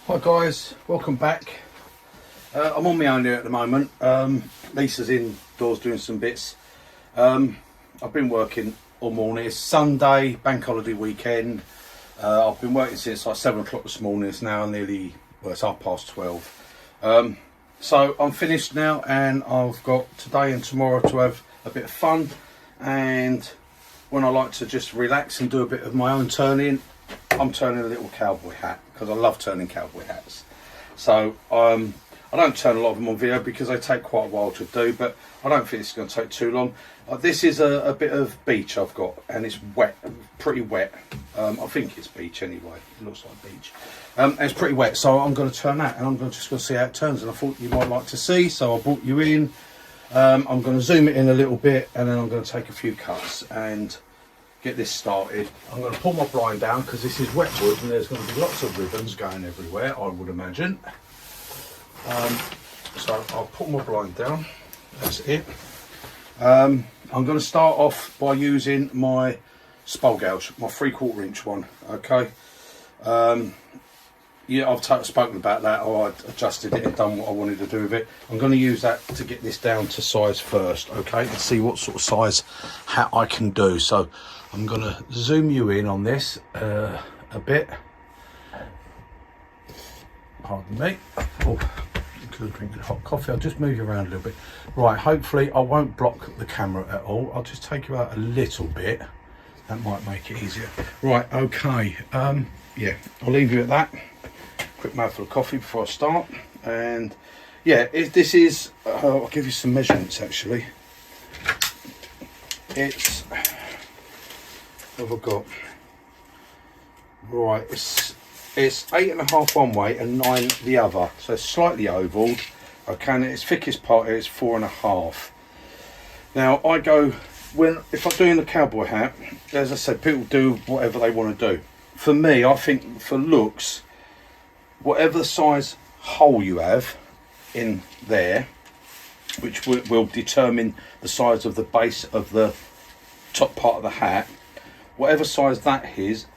Hi guys, welcome back. I'm on my own here at the moment. Lisa's indoors doing some bits. I've been working all morning. It's Sunday, bank holiday weekend. I've been working since like 7 o'clock this morning. It's now nearly, well, it's 12:30. So I'm finished now, and I've got today and tomorrow to have a bit of fun. And when I like to just relax and do a bit of my own turning, I'm turning a little cowboy hat because I love turning cowboy hats. So I don't turn a lot of them on video because they take quite a while to do, but I don't think it's going to take too long. This is a bit of beach I've got, and it's wet, pretty wet. I think it's beach anyway. It looks like beach. And it's pretty wet, so I'm going to turn that, and I'm just going to see how it turns. And I thought you might like to see, so I brought you in. I'm going to zoom it in a little bit, and then I'm going to take a few cuts and get this started. I'm going to pull my blind down because this is wet wood, and there's going to be lots of ribbons going everywhere, I would imagine. So I'll pull my blind down. That's it. I'm going to start off by using my spole gouge, my 3/4 inch one. Okay. Yeah, I've spoken about that. I adjusted it and done what I wanted to do with it. I'm going to use that to get this down to size first, okay, and see what sort of size hat I can do. So I'm going to zoom you in on this a bit. Pardon me. Oh, could drink a hot coffee. I'll just move you around a little bit. Right, hopefully I won't block the camera at all. I'll just take you out a little bit. That might make it easier. Right, okay. Yeah, I'll leave you at that. Quick mouthful of coffee before I start. And yeah, this is I'll give you some measurements actually. It's, what have I got? Right, it's 8.5 one way and 9 the other, so it's slightly ovaled. Okay, and its thickest part is 4.5. Now I go, if I'm doing the cowboy hat, as I said, people do whatever they want to do. For me, I think for looks, whatever size hole you have in there, which will determine the size of the base of the top part of the hat, whatever size that is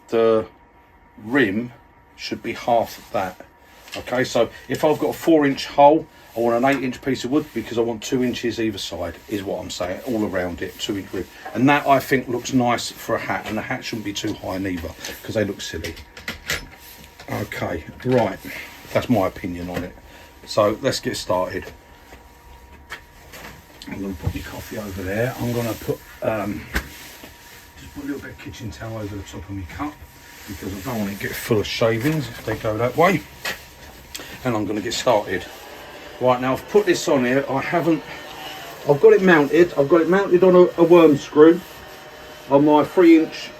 the rim should be half of that. Okay, so if I've got a 4-inch hole, I want an 8-inch piece of wood because I want 2 inches either side, is what I'm saying, all around it, 2-inch rim. And that I think looks nice for a hat, and the hat shouldn't be too high neither because they look silly. Okay, right, that's my opinion on it. So let's get started. I'm going to put my coffee over there. I'm going to put just put a little bit of kitchen towel over the top of my cup because I don't want it to get full of shavings if they go that way. And I'm going to get started. Right, now I've put this on here. I've got it mounted. I've got it mounted on a worm screw, on my 3-inch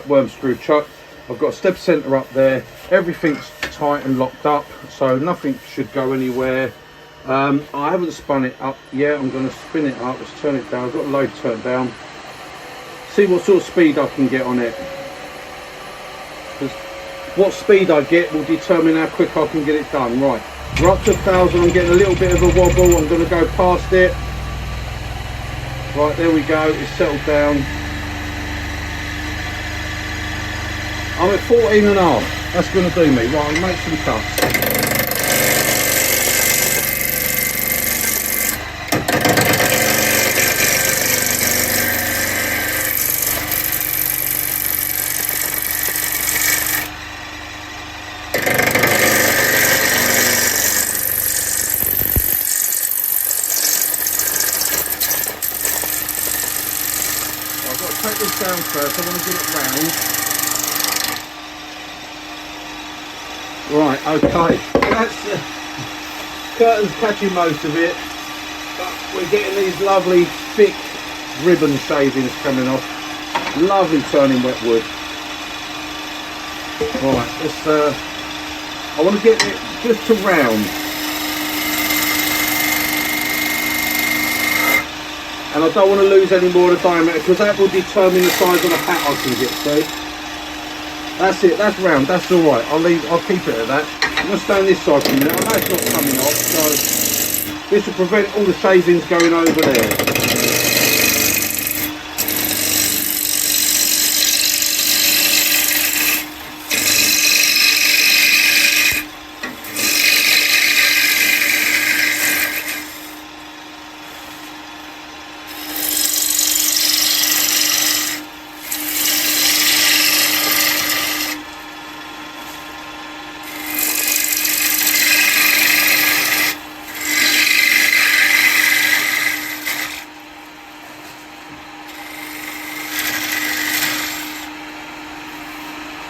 worm screw chuck. I've got a step centre up there. Everything's tight and locked up, so nothing should go anywhere. I haven't spun it up yet. I'm going to spin it up. Let's turn it down. I've got the lathe turned down. See what sort of speed I can get on it. Because what speed I get will determine how quick I can get it done. Right, we're up to 1,000. I'm getting a little bit of a wobble. I'm going to go past it. Right, there we go. It's settled down. I'm at 14.5. That's going to do me. Right, I'll make some cuts. I've got to take this down first. I want to get it round. Right, okay, that's curtains catching most of it, but we're getting these lovely thick ribbon shavings coming off. Lovely turning wet wood. Right, let's, I want to get it just to round. And I don't want to lose any more of the diameter because that will determine the size of the hat I can get to. That's it, that's round, that's alright. I'll keep it at that. I'm going to stay on this side for a minute. I know it's not coming off, so this will prevent all the shavings going over there.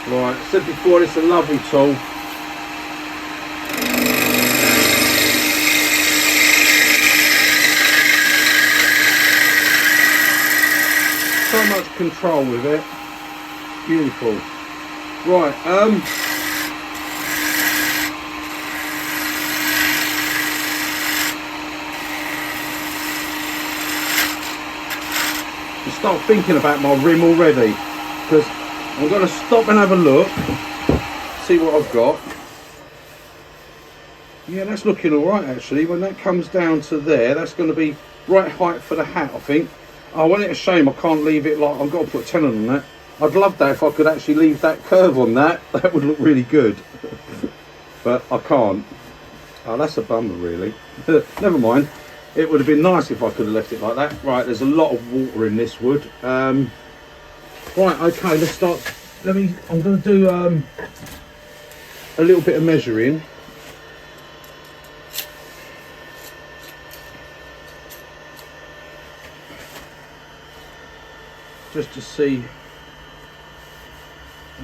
Right, I said before, it's a lovely tool. So much control with it. Beautiful. Right, I start thinking about my rim already, because I'm going to stop and have a look, see what I've got. Yeah, that's looking alright actually. When that comes down to there, that's going to be right height for the hat, I think. Oh, well, it's a shame I can't leave it like, I've got to put a tenon on that. I'd love that if I could actually leave that curve on that. That would look really good. But I can't. Oh, that's a bummer really. Never mind. It would have been nice if I could have left it like that. Right, there's a lot of water in this wood. Right, okay, let's start. I'm going to do a little bit of measuring. Just to see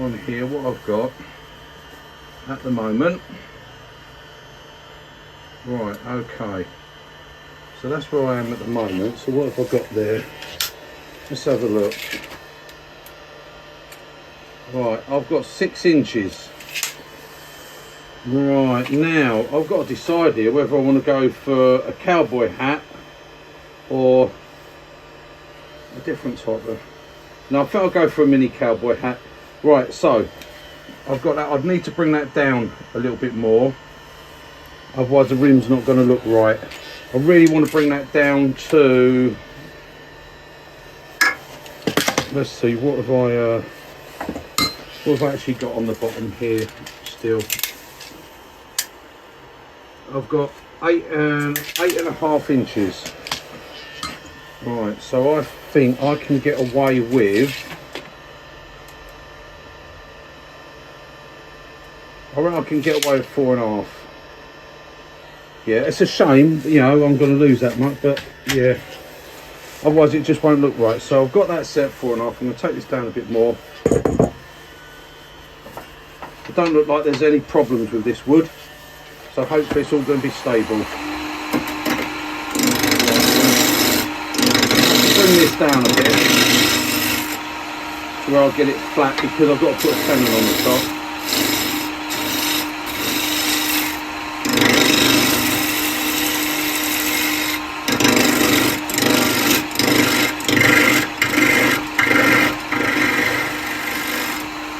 on here what I've got at the moment. Right, okay. So that's where I am at the moment. So what have I got there? Let's have a look. Right, I've got 6 inches. Right, now I've got to decide here whether I want to go for a cowboy hat or a different type of... No, I think I'll go for a mini cowboy hat. Right, so I've got that. I'd need to bring that down a little bit more, otherwise the rim's not going to look right. I really want to bring that down to, let's see, what have I actually got on the bottom here still? I've got 8.5 inches. Right, so I think I can get away with, I reckon I can get away with 4.5. Yeah, it's a shame, you know, I'm going to lose that much, but yeah, otherwise it just won't look right. So I've got that set 4.5. I'm going to take this down a bit more. It don't look like there's any problems with this wood, so hopefully it's all going to be stable. Bring this down a bit to where I'll get it flat, because I've got to put a tenon on the top.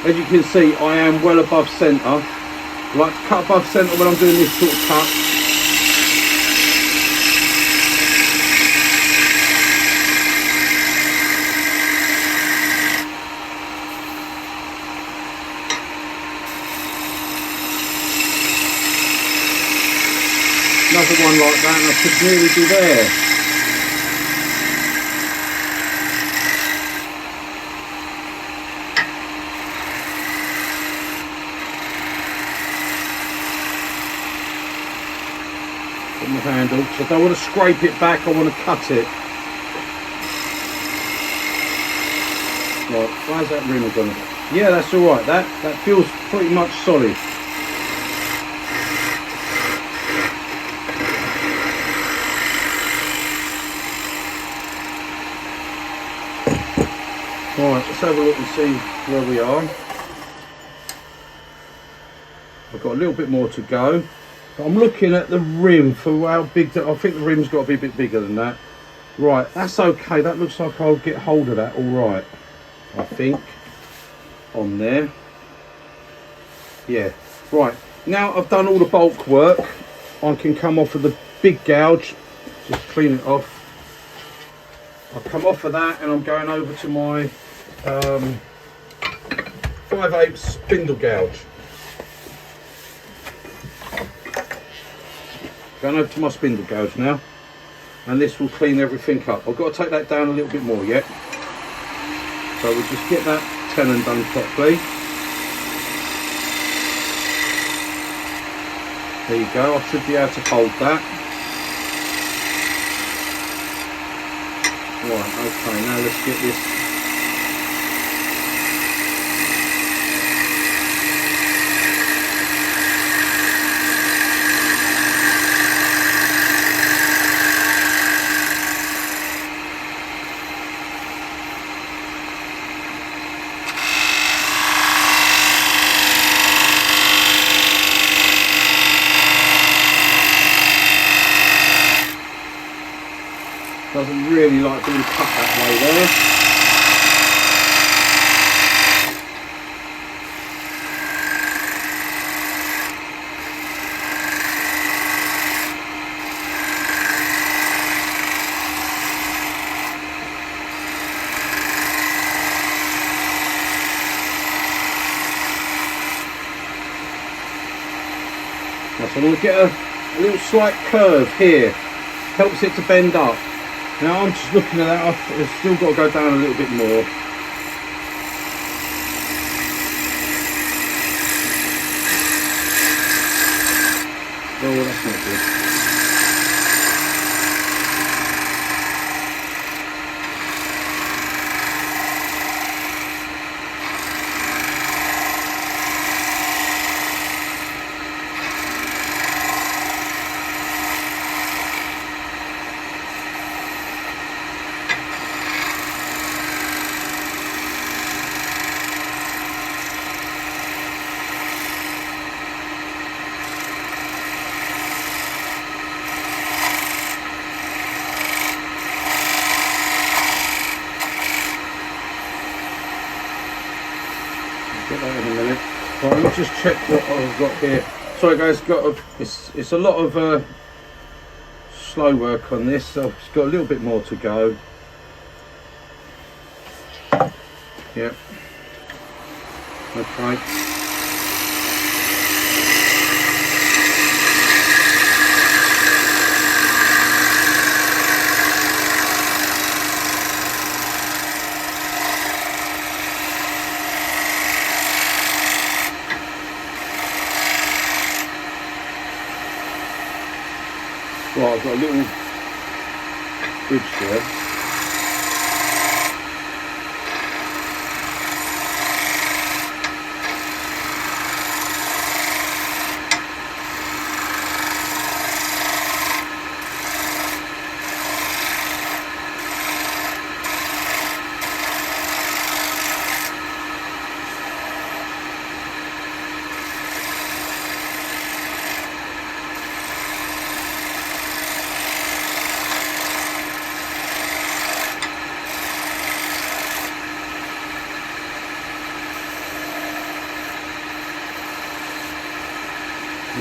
As you can see, I am well above centre. Like cut above centre when I'm doing this sort of cut. Another one like that and I could nearly be there. Put my handle, because I don't want to scrape it back, I want to cut it. Right, where's that rim gone? Yeah, that's alright, that feels pretty much solid. Right, let's have a look and see where we are. I've got a little bit more to go. But I'm looking at the rim for how big that, I think the rim's got to be a bit bigger than that. Right, that's okay. That looks like I'll get hold of that all right. I think. On there. Yeah. Right, now I've done all the bulk work, I can come off of the big gouge. Just clean it off. I'll come off of that and I'm going over to my 5/8 spindle gouge. Going over to my spindle gouge now, and this will clean everything up. I've got to take that down a little bit more yet. So we'll just get that tenon done properly. There you go, I should be able to hold that. Right, okay, now let's get this. Doesn't really like being cut that way there. So I'm going to get a little slight curve here, helps it to bend up. Now I'm just looking at that, I've still got to go down a little bit more. Oh, that's not good. Get that in a minute. Right, let me just check what I've got here. Sorry guys, it's a lot of slow work on this, so I've got a little bit more to go. Yep. Okay. Right, I've got a little bridge there.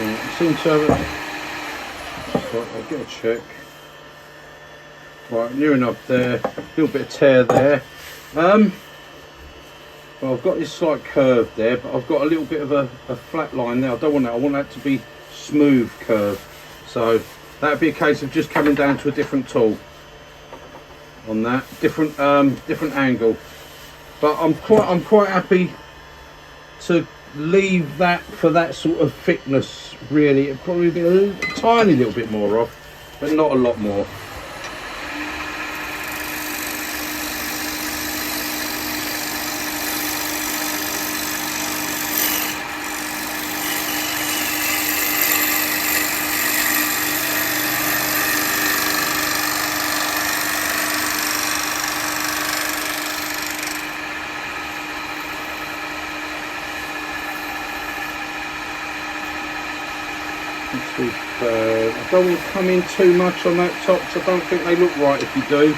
I seem to have it. Right, I'll get a check. Right, near enough there. A little bit of tear there. Well, I've got this slight curve there, but I've got a little bit of a flat line there. I don't want that. I want that to be smooth curve. So that'd be a case of just coming down to a different tool on that, different angle. But I'm quite happy to leave that for that sort of thickness. Really, it'd probably be a tiny little bit more off, but not a lot more. I don't want to come in too much on that top, so I don't think they look right if you do.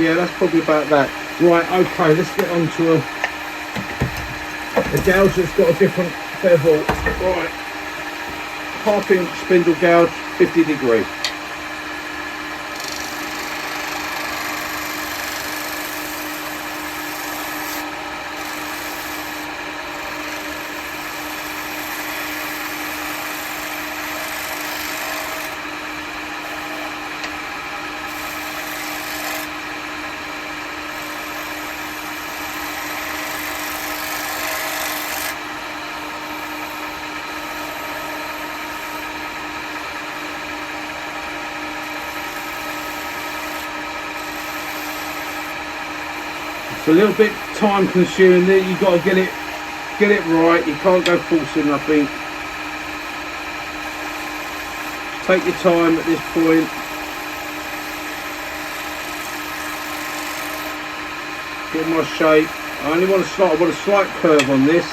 Yeah, that's probably about that. Right, okay, let's get on to a gouge that's got a different bevel. Right, 1/2 inch spindle gouge, 50 degree. It's a little bit time consuming there. You've got to get it right. You can't go forcing nothing. Take your time at this point. Get my shape. I only want a slight curve on this.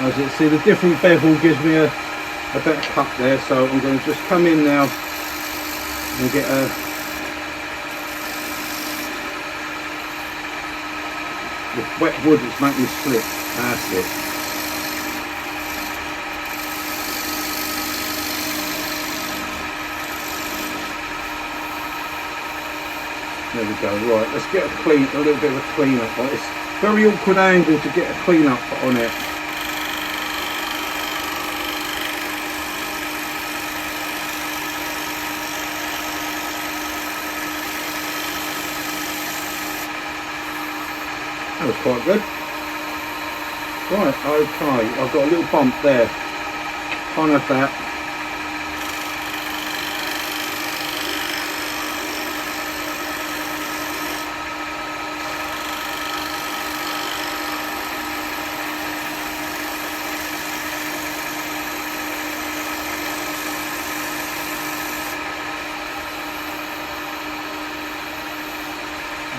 As you see, the different bevel gives me a better cut there, so I'm going to just come in now and get a the wet wood that's making me slip. That's it. There we go. Right, let's get a little bit of a clean up on this. Very awkward angle to get a clean up on it. That was quite good. Right, okay, I've got a little bump there. Can't have that.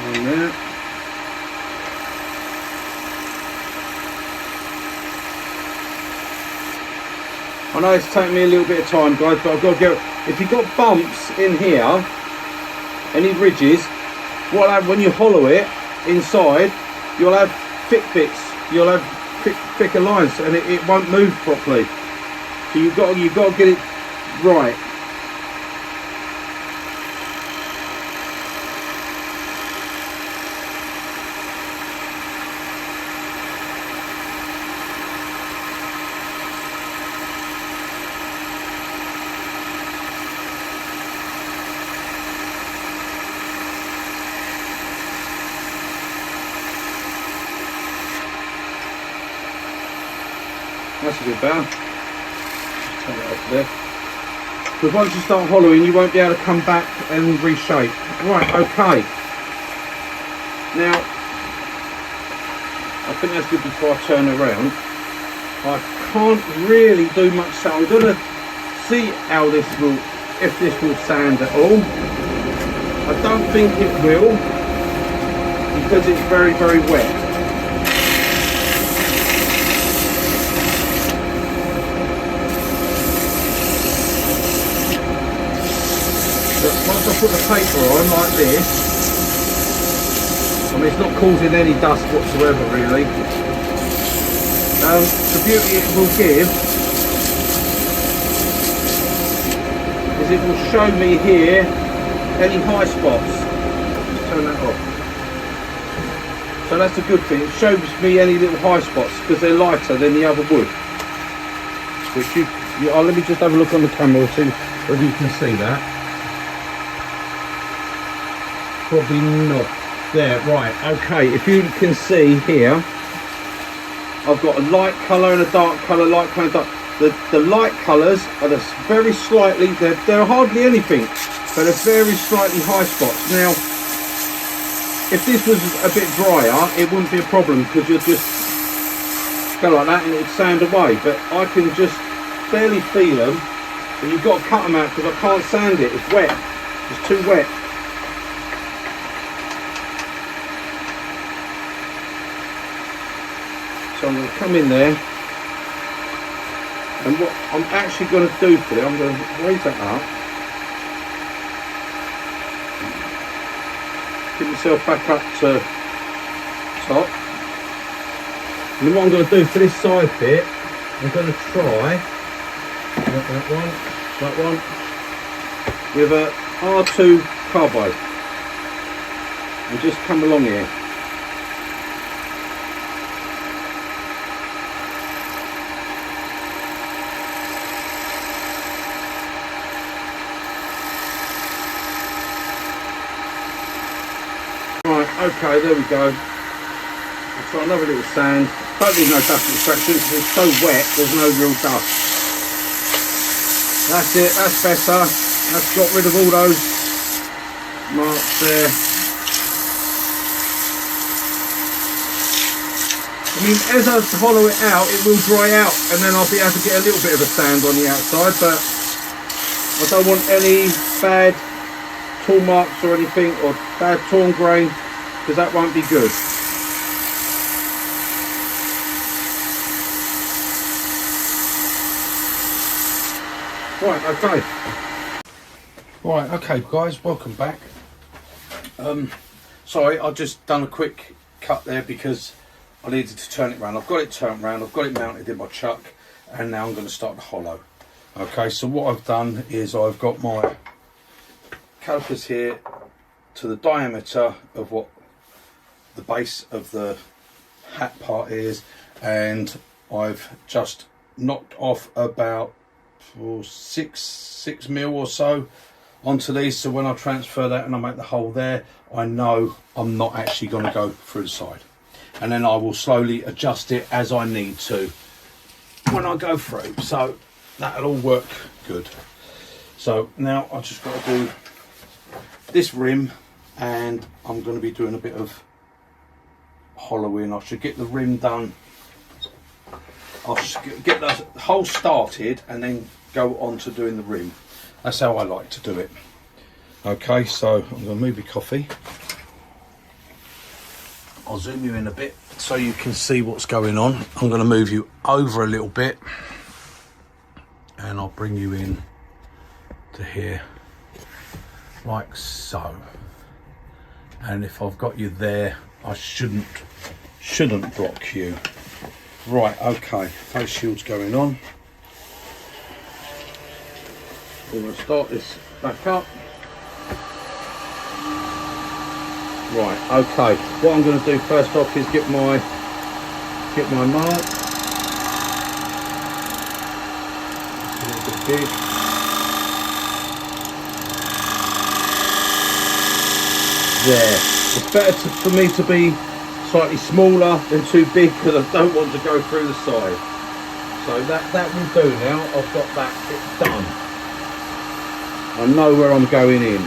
On there. I know it's taking me a little bit of time, guys, but I've got to go. If you've got bumps in here, any ridges, what I'll have when you hollow it inside, you'll have thick bits, you'll have thicker lines, and it won't move properly. So you've got to get it right. That's a good bow. Turn that off there. Because once you start hollowing, you won't be able to come back and reshape. Right, okay. Now, I think that's good before I turn around. I can't really do much, so I'm going to see how this will, if this will sand at all. I don't think it will, because it's very, very wet. Once I put the paper on like this, I mean it's not causing any dust whatsoever really. The beauty it will give is it will show me here any high spots. Just turn that off. So that's a good thing, it shows me any little high spots because they're lighter than the other wood. Which let me just have a look on the camera, see whether you can see that. Probably not. There, right, okay, if you can see here, I've got a light colour and a dark colour, light colour and dark. The light colours are just very slightly, they're hardly anything, but they're very slightly high spots. Now, if this was a bit drier, it wouldn't be a problem because you'll just go like that and it would sand away, but I can just barely feel them, and you've got to cut them out because I can't sand it, it's wet, it's too wet. So I'm going to come in there, and what I'm actually going to do for it, I'm going to raise that up, get myself back up to top, and then what I'm going to do for this side bit, I'm going to try that one with a R2 Cowboy, and just come along here. Okay, there we go. I'll try another little sand. Don't need no dust extraction because it's so wet, there's no real dust. That's it, that's better. That's got rid of all those marks there. I mean, as I hollow it out, it will dry out and then I'll be able to get a little bit of a sand on the outside, but I don't want any bad tool marks or anything, or bad torn grain, because that won't be good. Right, okay. Right, okay guys, welcome back. Sorry, I've just done a quick cut there because I needed to turn it around. I've got it turned around, I've got it mounted in my chuck, and now I'm going to start the hollow. Okay, so what I've done is I've got my calipers here to the diameter of what the base of the hat part is, and I've just knocked off about 6 mil or so onto these, so when I transfer that and I make the hole there, I know I'm not actually going to go through the side, and then I will slowly adjust it as I need to when I go through, so that'll all work good. So now I just got to do this rim, and I'm going to be doing a bit of hollowing. I should get the rim done, I should get the hole started and then go on to doing the rim. That's how I like to do it. Okay, so I'm going to move your coffee. I'll zoom you in a bit so you can see what's going on. I'm going to move you over a little bit, and I'll bring you in to here, like so. And if I've got you there, I shouldn't block you. Right, okay, face shield's going on. We're going to start this back up. Right, okay, what I'm going to do first off is get my mark. It's a little bit big. There. It's better for me to be slightly smaller than too big, because I don't want to go through the side. So that will do now. I've got that bit done. I know where I'm going in.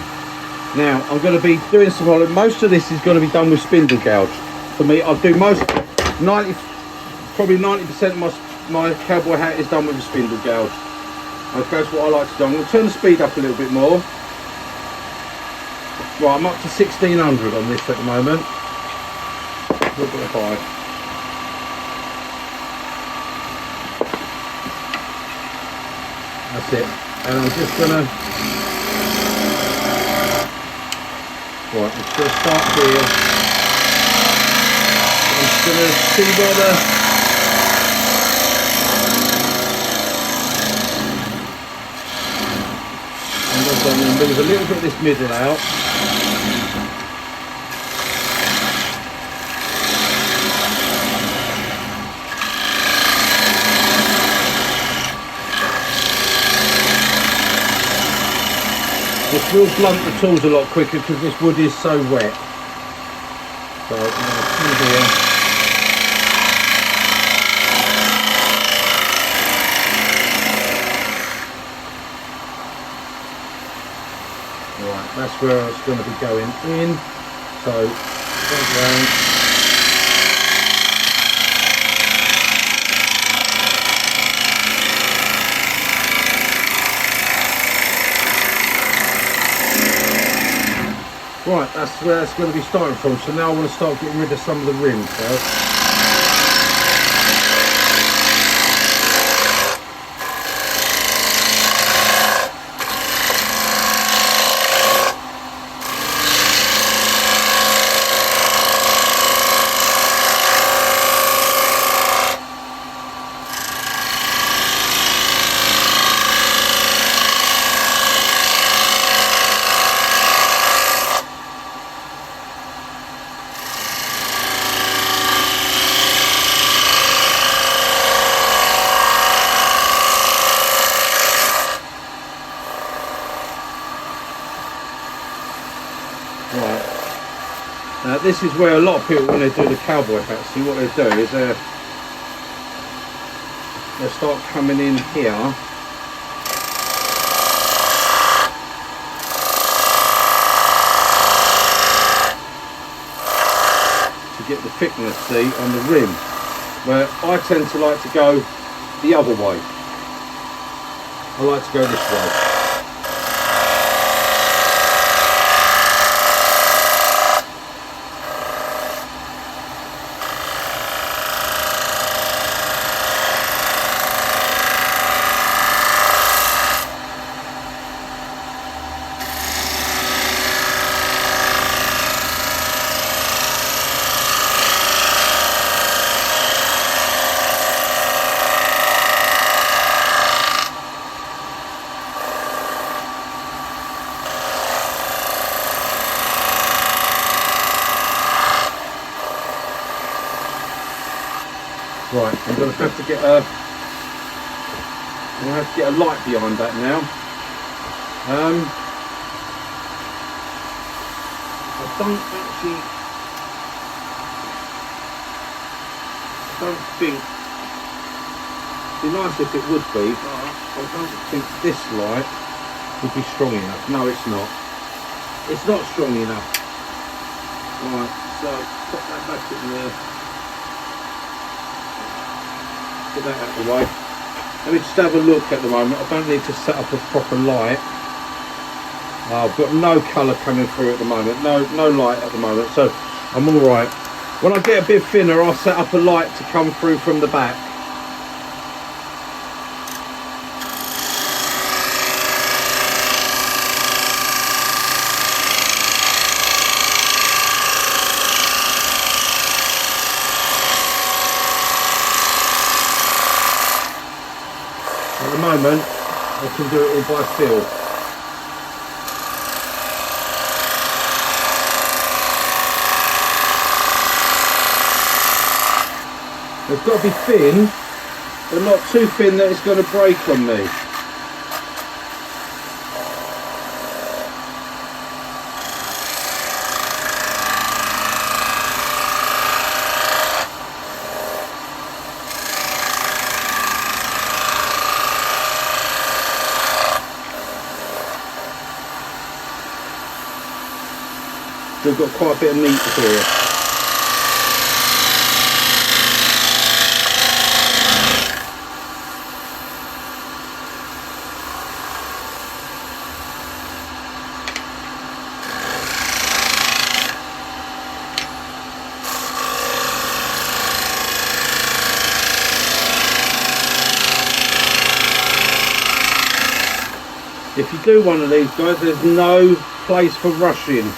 Now I'm going to be doing some hollowing. Most of this is going to be done with spindle gouge. For me, I'll do probably 90% of my cowboy hat is done with a spindle gouge. Okay, that's what I like to do. I'm going to turn the speed up a little bit more. Right, I'm up to 1600 on this at the moment. A little bit high. That's it. And I'm just going to... Right, I'm just going to start here. I'm just going to see where the... I'm going to move a little bit of this middle out. This will blunt the tools a lot quicker because this wood is so wet. So I'm going to come here. Right, that's where I was going to be going in. So go round. Right, that's where it's going to be starting from. So now I want to start getting rid of some of the rims first. This is where a lot of people, when they do the cowboy hats, see what they do is they start coming in here to get the thickness, see, on the rim, where I tend to like to go the other way. I like to go this way. Right, I'm going to have to get a light behind that now. I don't think, it'd be nice if it would be, but I don't think this light would be strong enough. No, it's not. It's not strong enough. Right, so put that back in there. Get that out of the way. Let me just have a look at the moment. I don't need to set up a proper light. I've got no colour coming through at the moment. No light at the moment, so I'm all right. When I get a bit thinner, I'll set up a light to come through from the back. At the moment, I can do it all by feel. It's got to be thin, but not too thin that it's going to break on me. We've got quite a bit of meat here. If you do one of these, guys, there's no place for rushing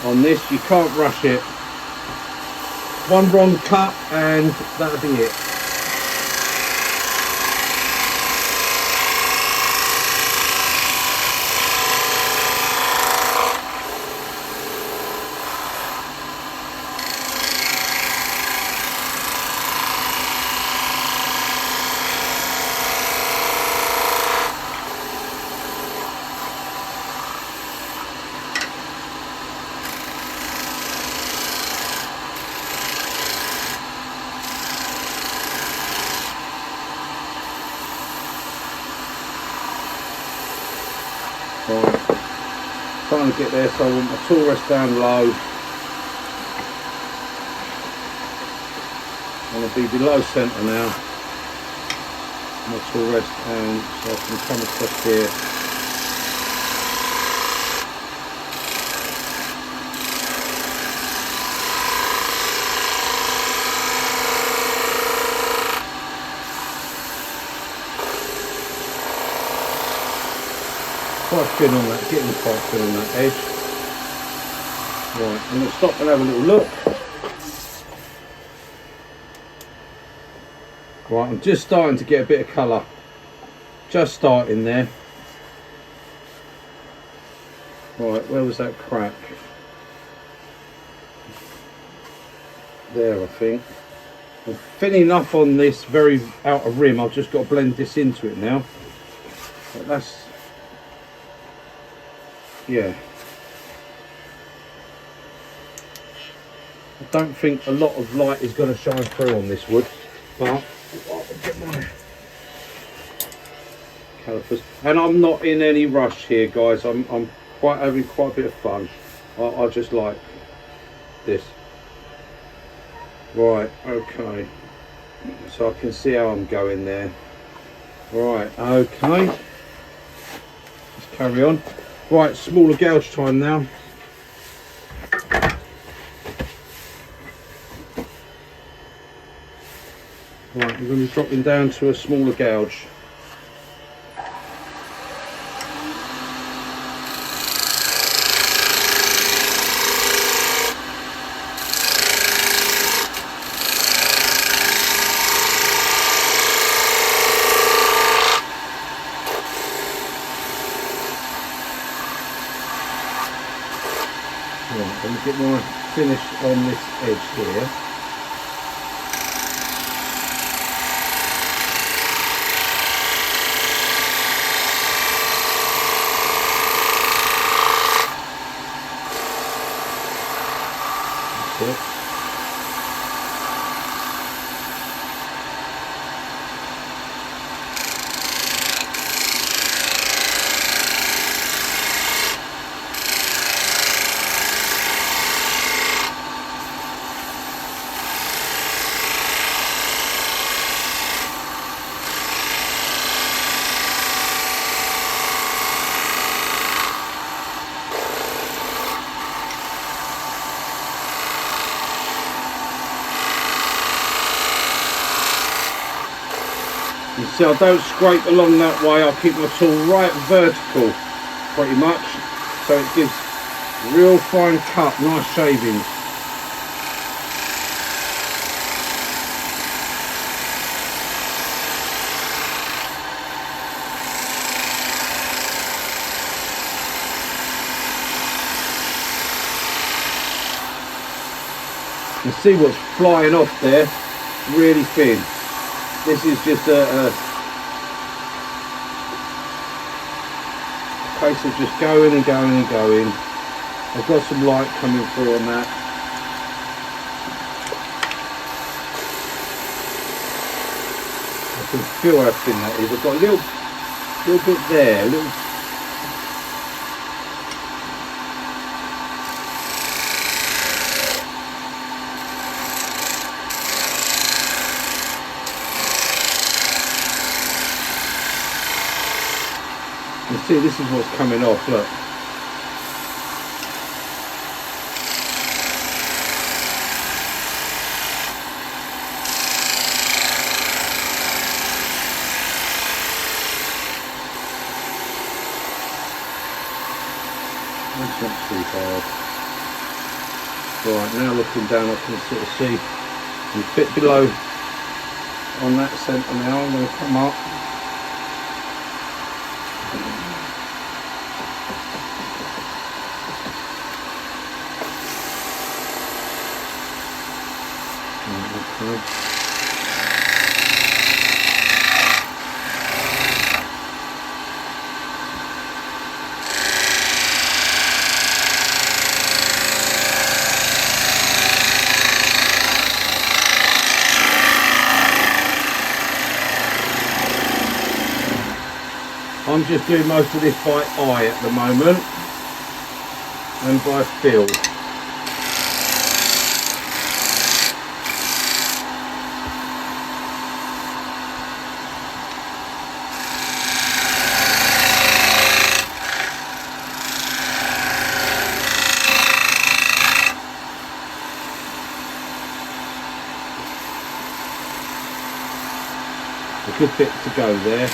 on this. You can't rush it. One wrong cut and that'll be it. Right. Trying to get there, so I want my tool rest down low. I want to be below centre now. My tool rest, and so I can come across here. Quite thin on that, getting quite thin on that edge. Right, I'm going to stop and have a little look. Right, I'm just starting to get a bit of colour. Just starting there. Right, where was that crack? There, I think. I'm thin enough on this very outer rim, I've just got to blend this into it now. But that's, yeah. I don't think a lot of light is going to shine through on this wood, but I'll get my calipers. And I'm not in any rush here, guys. I'm having quite a bit of fun. I just like this. Right, okay. So I can see how I'm going there. Right, okay. Let's carry on. Right, smaller gouge time now. Right, we're going to be dropping down to a smaller gouge. Right, let me get my finish on this edge here. See, I don't scrape along that way, I keep my tool right vertical pretty much, so it gives real fine cut, nice shavings. You see what's flying off there, really thin. This is just a case of just going and going and going. I've got some light coming through on that. I can feel how thin that is. I've got a little bit there, a little. You see, this is what's coming off, look. That's not too bad. Right, now looking down I can sort of see a bit below on that centre now. I'm going to come up. I'm just doing most of this by eye at the moment and by feel. A good bit to go there.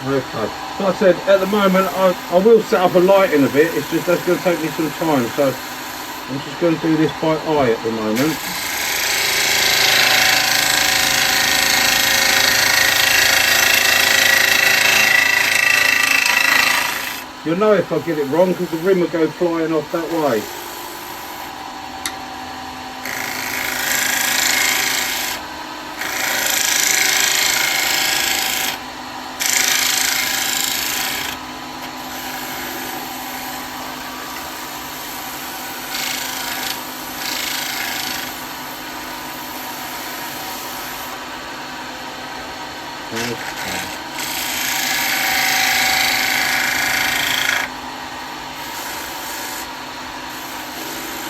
Okay, like I said, at the moment I will set up a light in a bit, it's just that's going to take me some time, so I'm just going to do this by eye at the moment. You'll know if I get it wrong because the rim will go flying off that way.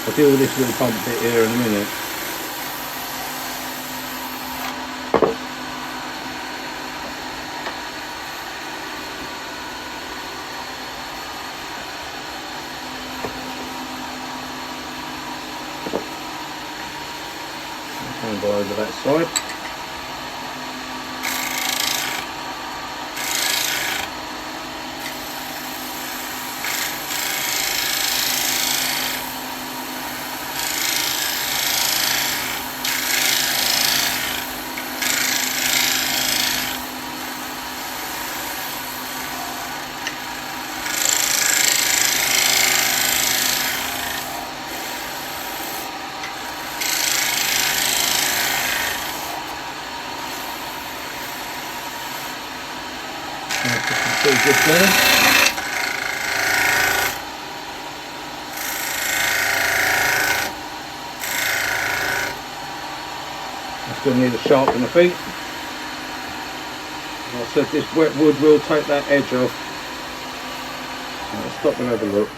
I'll deal with this little bump bit here in a minute. I'll go over that side. pretty good there. That's going to need a sharpen, I think. Like I said, this wet wood will take that edge off. Let's stop and have a look.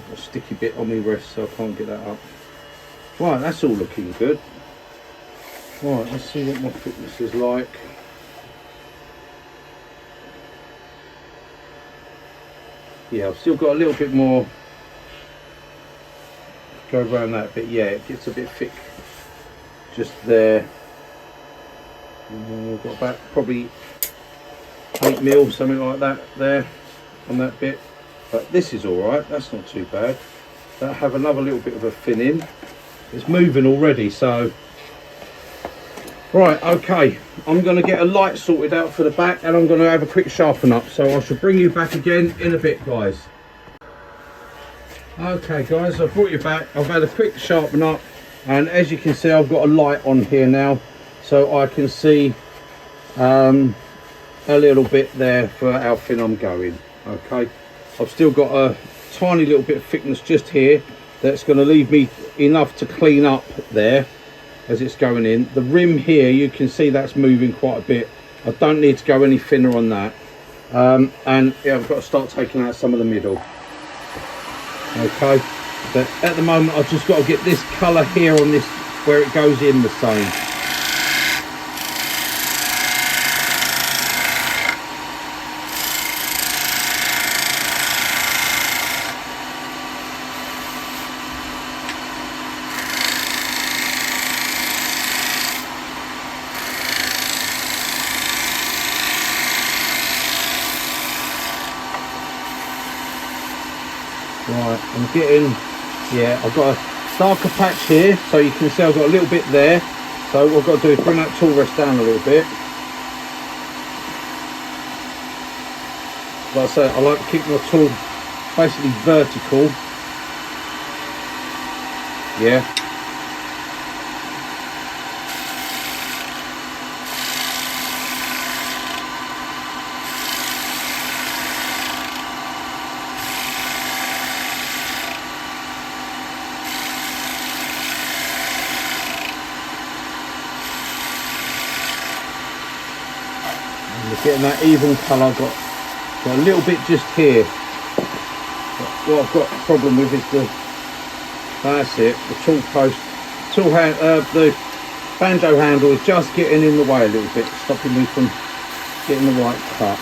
Got a sticky bit on my wrist, so I can't get that up. Right, that's all looking good. Right, let's see what my thickness is like. Yeah, I've still got a little bit more to go around that, but yeah, it gets a bit thick just there. And we've got about probably 8 mil, something like that there on that bit. But this is alright, that's not too bad. That'll have another little bit of a thinning. It's moving already, so right, okay, I'm going to get a light sorted out for the back and I'm going to have a quick sharpen up, so I shall bring you back again in a bit, guys. Okay guys, I've brought you back. I've had a quick sharpen up, and as you can see, I've got a light on here now, so I can see a little bit there for how thin I'm going. Okay, I've still got a tiny little bit of thickness just here that's going to leave me enough to clean up there as it's going in. The rim here, you can see that's moving quite a bit. I don't need to go any thinner on that. And yeah, I've got to start taking out some of the middle. Okay, but at the moment I've just got to get this colour here on this where it goes in the same. Right, I'm getting, yeah, I've got a darker patch here, so you can see I've got a little bit there. So what I've got to do is bring that tool rest down a little bit. Like I say, I like to keep my tool basically vertical. Yeah. Getting that even colour, got a little bit just here. But what I've got a problem with is that's it, the tool post, the banjo handle is just getting in the way a little bit, stopping me from getting the right cut.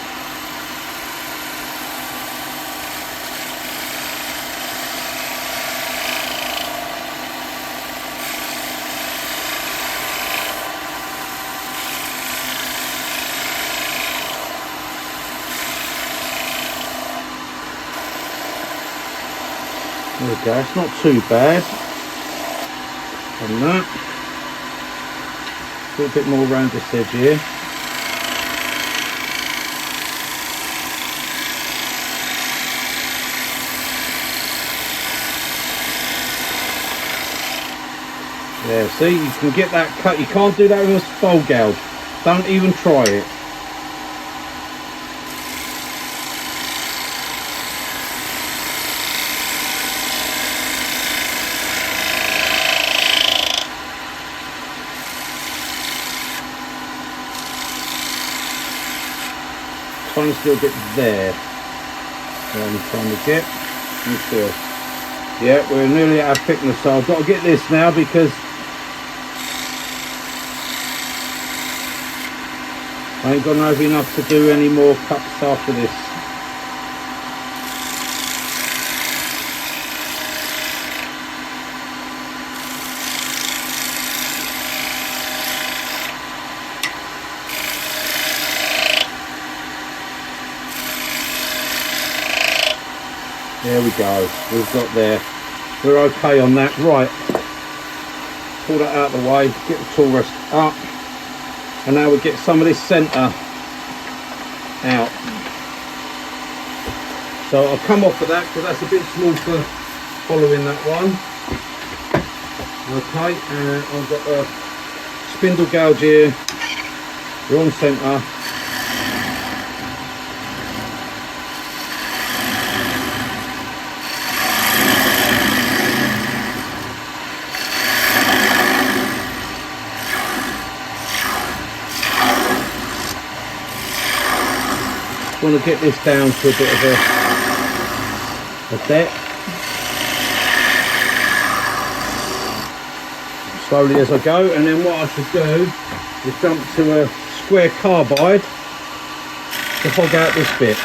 There we go, it's not too bad on that. A little bit more around this edge here. Yeah, see, you can get that cut. You can't do that with a fold gouge. Don't even try it. Tiniest little bit there. I'm trying to get. Yeah, we're nearly at our thickness, so I've got to get this now because I ain't gonna have enough to do any more cuts after this. There we go, we've got there. We're okay on that. Right, pull that out of the way, get the tool rest up, and now we get some of this centre out. So I'll come off of that because that's a bit small for following that one. Okay, and I've got a spindle gouge here, we're on centre. want to get this down to a bit of a depth. Slowly as I go, and then what I should do is jump to a square carbide to hog out this bit,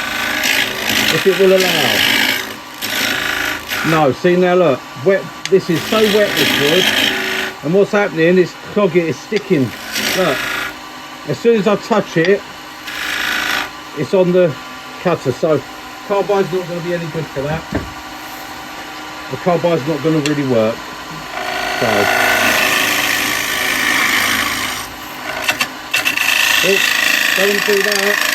if it will allow. No, see now look, wet. This is so wet, this wood, and what's happening is clogging, it's sticking. Look, as soon as I touch it, it's on the cutter, so carbide's not going to be any good for that. The carbide's not going to really work. So, oh, don't do that.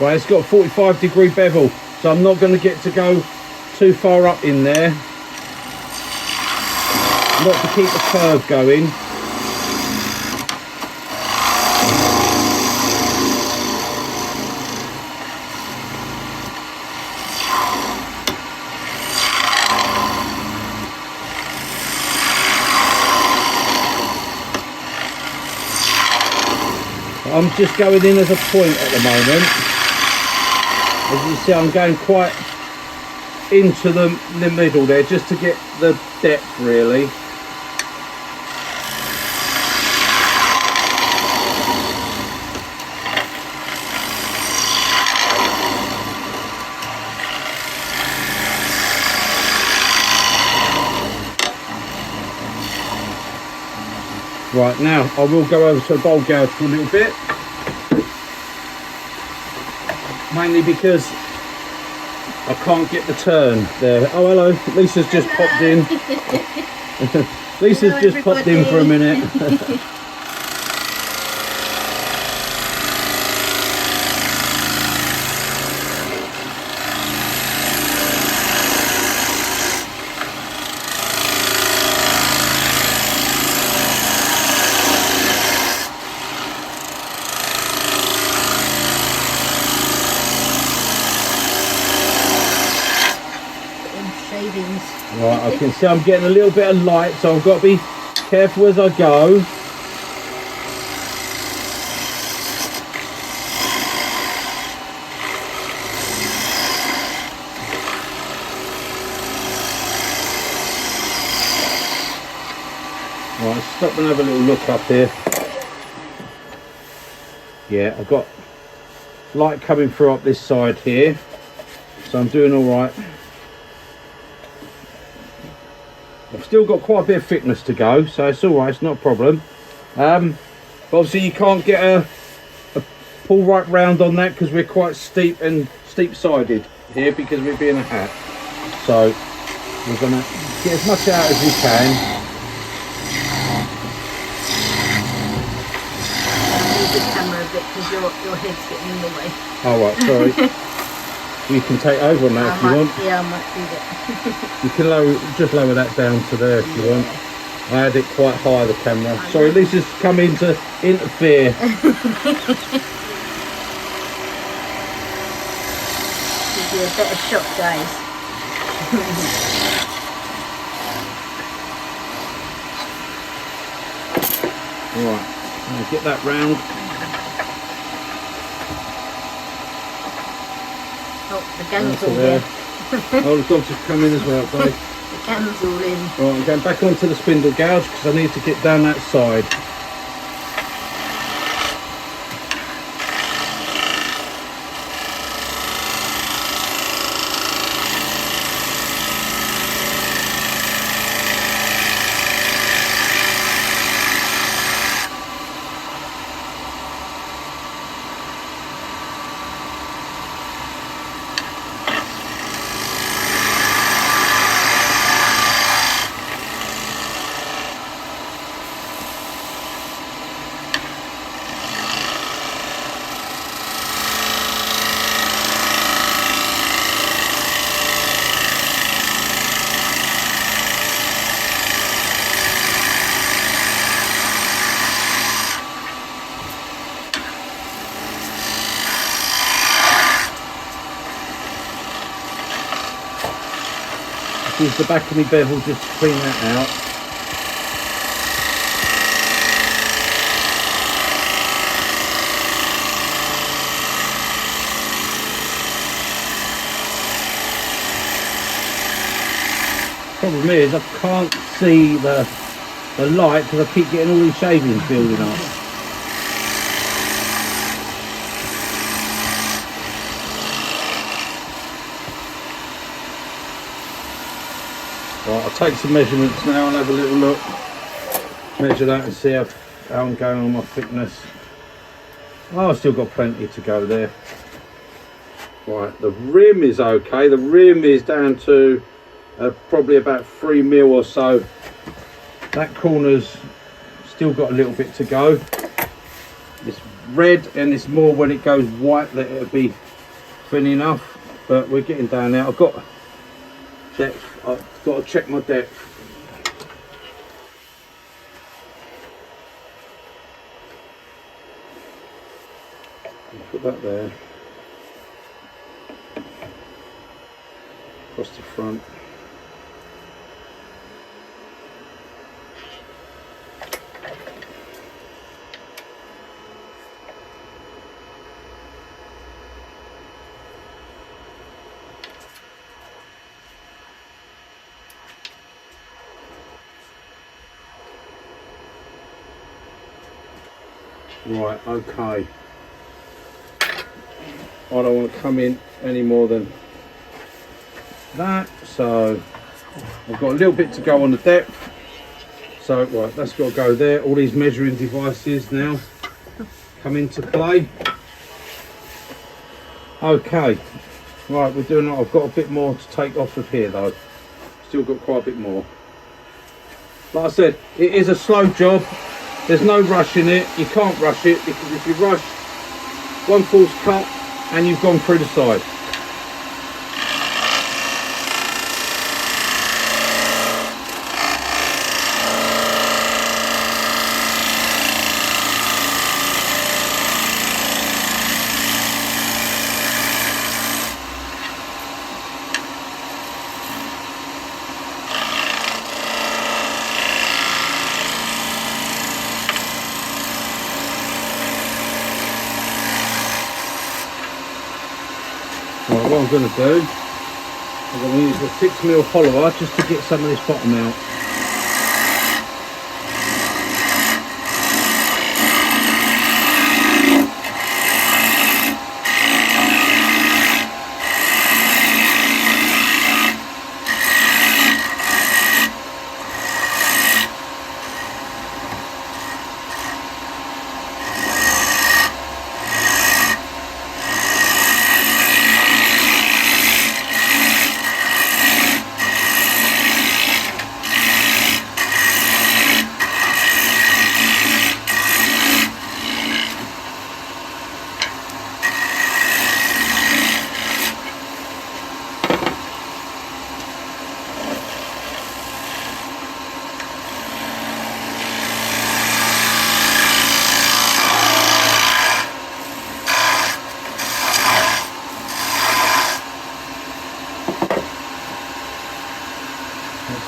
Right, it's got a 45-degree bevel, so I'm not going to get to go too far up in there. Not to keep the curve going. I'm just going in as a point at the moment. As you see, I'm going quite into the middle there, just to get the depth really. Right, now I will go over to a bowl gouge for a little bit. Mainly because I can't get the turn there. Oh, hello. Lisa's just popped in. Lisa's just popped in for a minute. Right, I can see I'm getting a little bit of light, so I've got to be careful as I go. Right, stop and have a little look up here. Yeah, I've got light coming through up this side here, so I'm doing all right. I've still got quite a bit of thickness to go, so it's all right, it's not a problem. But obviously you can't get a pull right round on that because we're quite steep sided here because we're being a hat. So we're going to get as much out as we can. Move the camera a bit because your head's getting in the way. Oh right, sorry. You can take over on that if you want. Yeah, I might do that. You can just lower that down to there if you want. I had it quite high, the camera. Sorry, Lisa's come in to interfere. Give you a better shot, guys. Right, I'll get that round. Oh, the gang's all there. Oh, the dogs have come in as well, guys. The gang's all in. Right, I'm going back onto the spindle gouge because I need to get down that side. is the back of my bevel, just to clean that out. Problem is I can't see the light because I keep getting all these shavings building up. Right, I'll take some measurements now and have a little look. Measure that and see how I'm going on my thickness. Oh, I've still got plenty to go there. Right, the rim is okay. The rim is down to probably about 3 mil or so. That corner's still got a little bit to go. It's red and it's more when it goes white that it'll be thin enough, but we're getting down now. I've got depth. I've got to check my depth. Put that there. Across the front. Right, okay. I don't want to come in any more than that, so I've got a little bit to go on the depth. So right, that's got to go there. All these measuring devices now come into play. Okay, right, we're doing. I've got a bit more to take off of here though. Still got quite a bit more. Like I said, it is a slow job. There's no rush in it. You can't rush it because if you rush, one false cut and you've gone through the side. Right, what I'm going to do, I'm going to use the 6mm follower just to get some of this bottom out.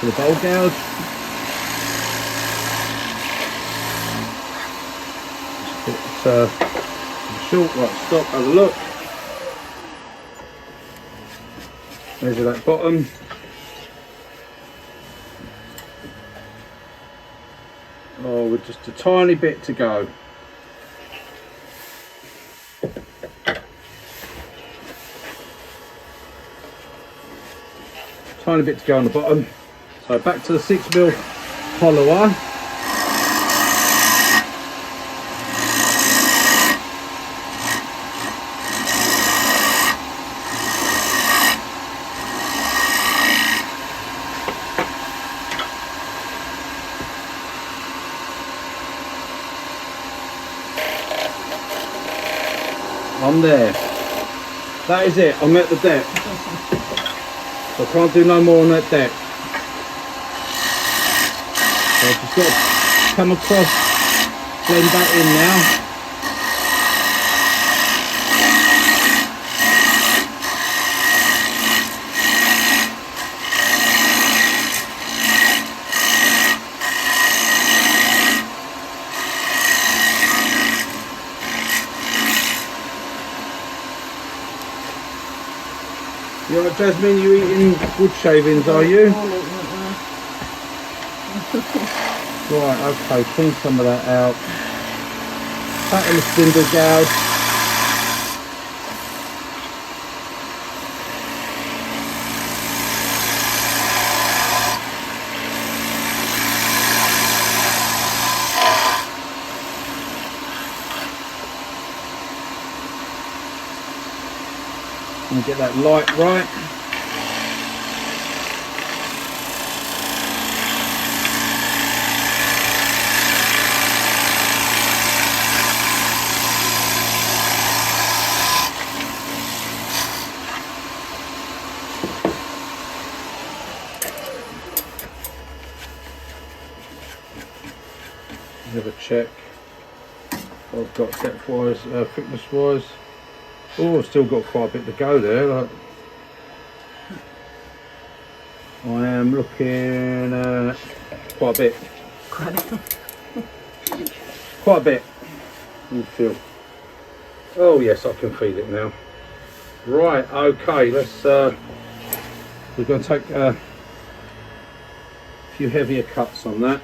The bowl gouge. It's short, right, stop, have a look. Measure that bottom. Oh, with just a tiny bit to go. Tiny bit to go on the bottom. So back to the 6mm follower. I'm there. That is it. I'm at the depth. So I can't do no more on that depth. So I've just got to come across, blend that in now. Right, Jasmine, you eating wood shavings, are you? Right, okay, clean some of that out. Pattern the spindles out. And get that light right. Have a check. I've got depth wise, thickness wise. Oh, I've still got quite a bit to go there. Like, I am looking at quite a bit. Quite a bit. You feel. Oh yes, I can feel it now. Right. Okay. Let's. We're going to take a few heavier cuts on that.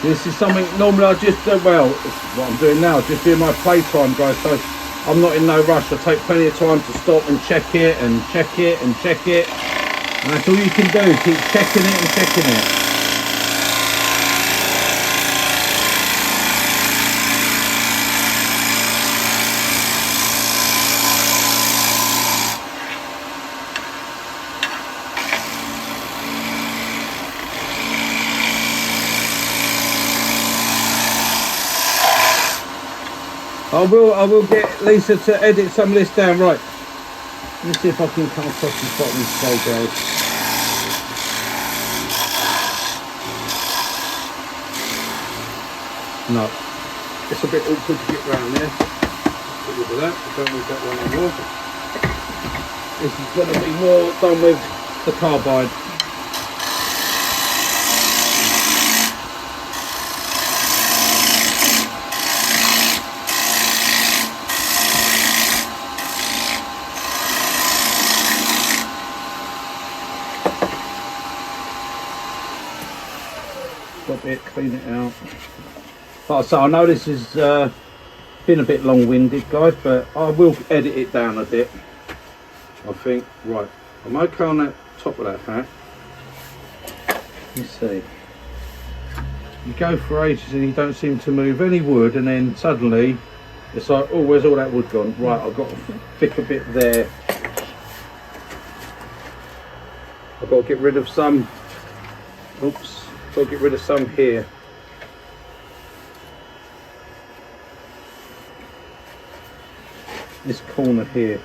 This is something normally I just do, well, what I'm doing now, just doing my playtime, guys, so I'm not in no rush. I take plenty of time to stop and check it and check it and check it. And that's all you can do, keep checking it and checking it. I will get Lisa to edit some of this down. Right, let me see if I can come across this bottom slow, guys. No, it's a bit awkward to get round there. Get rid of that. I don't need that one anymore. This is going to be more done with the carbide. Stop it, clean it out. Like I say, I know this has been a bit long-winded, guys, but I will edit it down a bit. I think, right, I'm okay on that top of that hat. Let's see. You go for ages and you don't seem to move any wood, and then suddenly it's like, oh, where's all that wood gone? Right, I've got to pick a bit there. I've got to get rid of some. Oops. Got to get rid of some here. This corner here.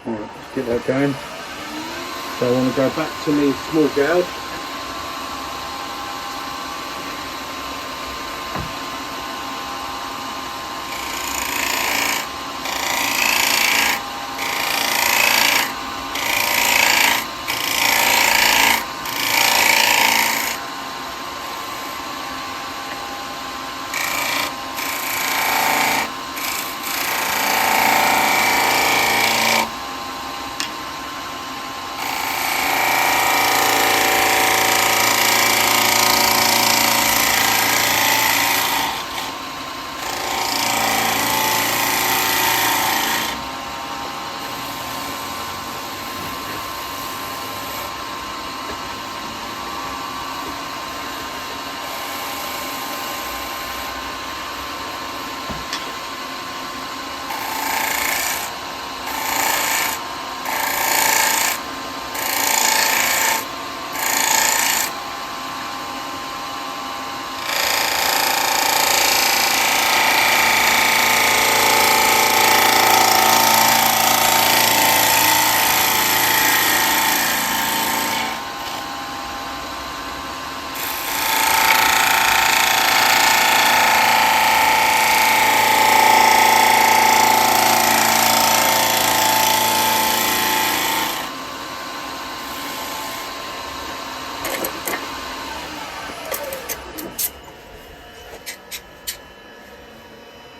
Alright, let's get that going. So I want to go back to my small gouge.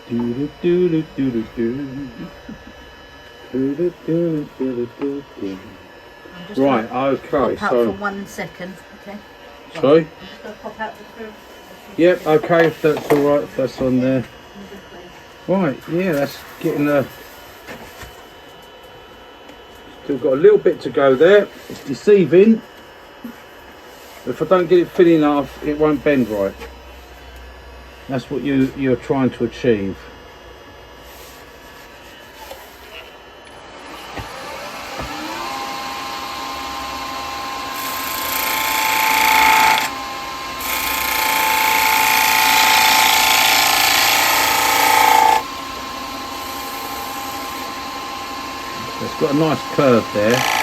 Do do do do do do. Do do do do do do. I'm just Right, gonna okay, pop out so for 1 second. Okay. sorry? I'm just going to pop out the crew. Yep, okay, if that's alright, if that's on there. Right, yeah, that's getting still got a little bit to go there. It's deceiving. If I don't get it thin enough, it won't bend right. That's what you're trying to achieve. It's got a nice curve there.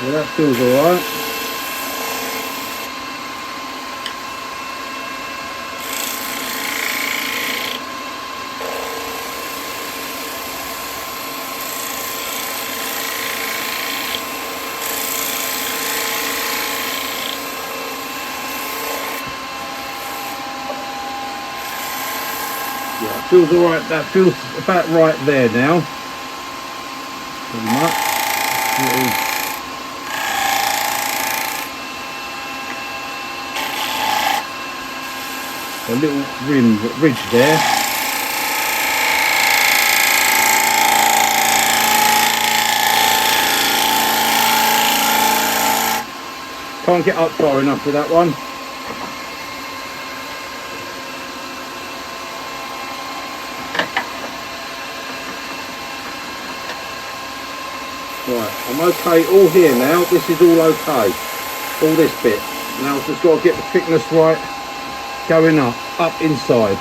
Yeah, that feels alright. Yeah, it feels alright. That feels about right there now. Pretty much. A little ridge there. Can't get up far enough with that one. Right, I'm okay all here now. This is all okay. All this bit. Now I've just got to get the thickness right. Going up inside.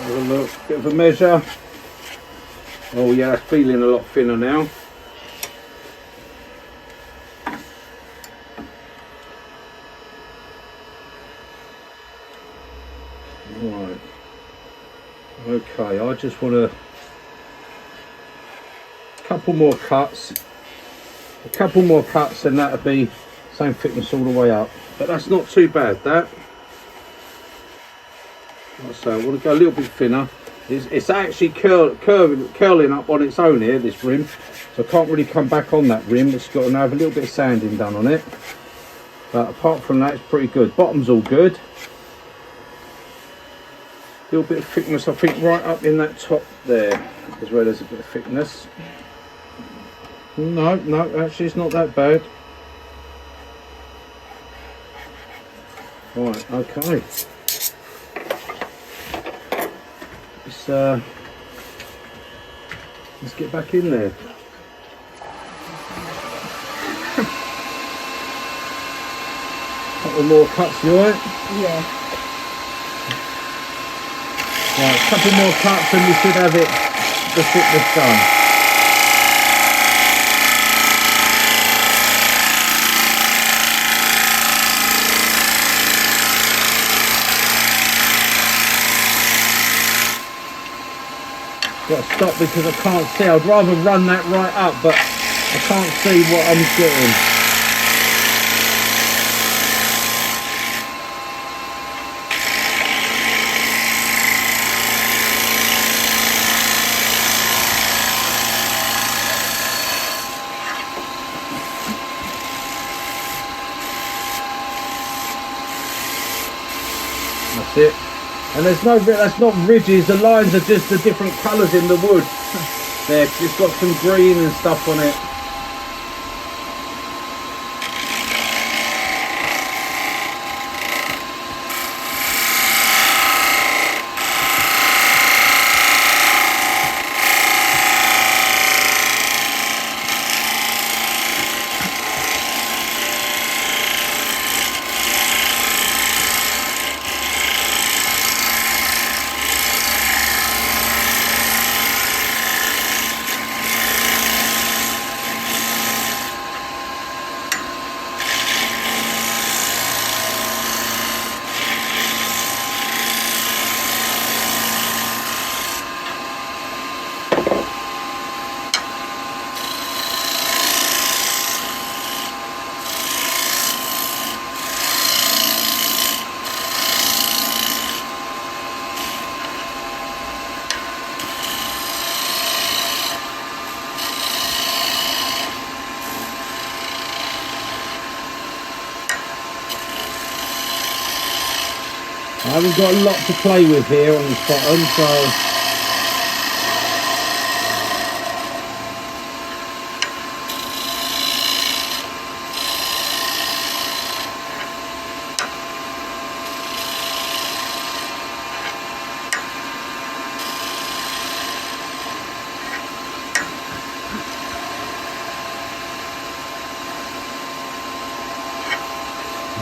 Have a look, bit of a measure. Oh yeah, it's feeling a lot thinner now. Right. Okay, I just want a couple more cuts A couple more cuts and that'll be same thickness all the way up. But that's not too bad, that. Like I say, I want to go a little bit thinner. It's actually curling up on its own here, this rim. So I can't really come back on that rim. It's got to have a little bit of sanding done on it. But apart from that, it's pretty good. Bottom's all good. A little bit of thickness, I think, right up in that top there, as well as a bit of thickness. No, actually it's not that bad. Right, okay. Let's get back in there. Couple more cuts, you alright? Yeah. Right, a couple more cuts and we should have it, the thickness done. Got to stop because I can't see. I'd rather run that right up, but I can't see what I'm getting. That's it. And that's not ridges, the lines are just the different colours in the wood. There, it's got some green and stuff on it. I haven't got a lot to play with here on this bottom, so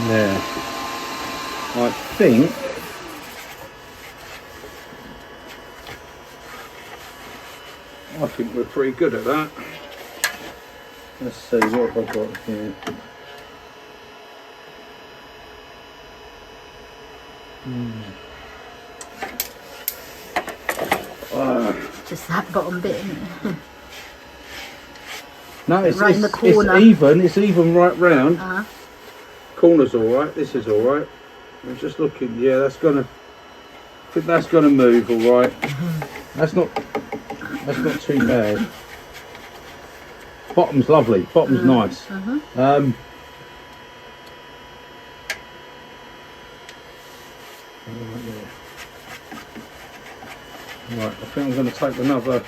there. I think we're pretty good at that. Let's see, what have I got here? Just that bottom bit, isn't it? No, it's, right in the corner. It's even right round. Corner's alright, this is alright. I'm just looking, yeah, I think that's gonna move alright. That's not too bad. Bottom's lovely, bottom's nice. Right, I think I'm going to take another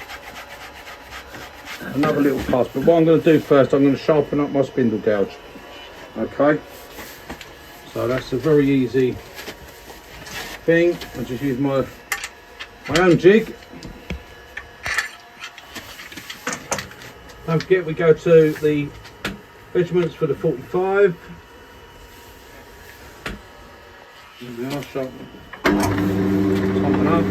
little pass, but what I'm going to do first, I'm going to sharpen up my spindle gouge. Okay, so that's a very easy thing. I just use my own jig. Don't forget, we go to the measurements for the 45. There we are, sharpen. Topping up.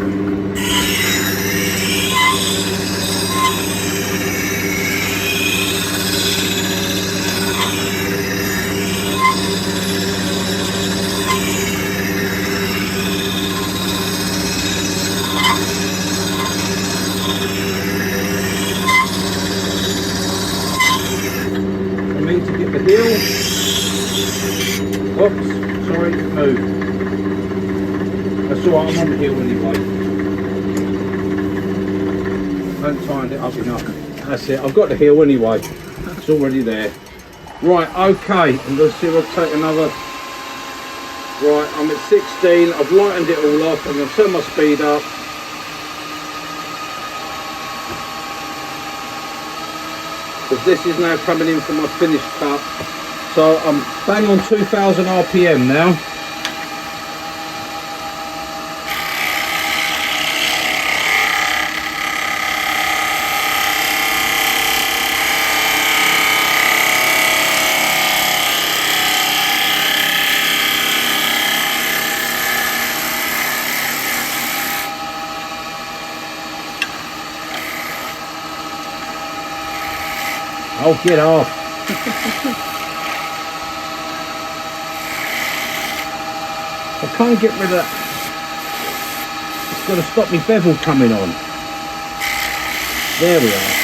I'm on the hill anyway. I haven't tightened it up enough. That's it, I've got the hill anyway. It's already there. Right, okay, I'm going to see if I'll take another. Right, I'm at 16, I've lightened it all off, I'm going to turn my speed up. Because this is now coming in for my finished cut. So I'm bang on 2000 RPM now. Oh, get off. I can't get rid of that. It's got to stop me bevel coming on. There we are.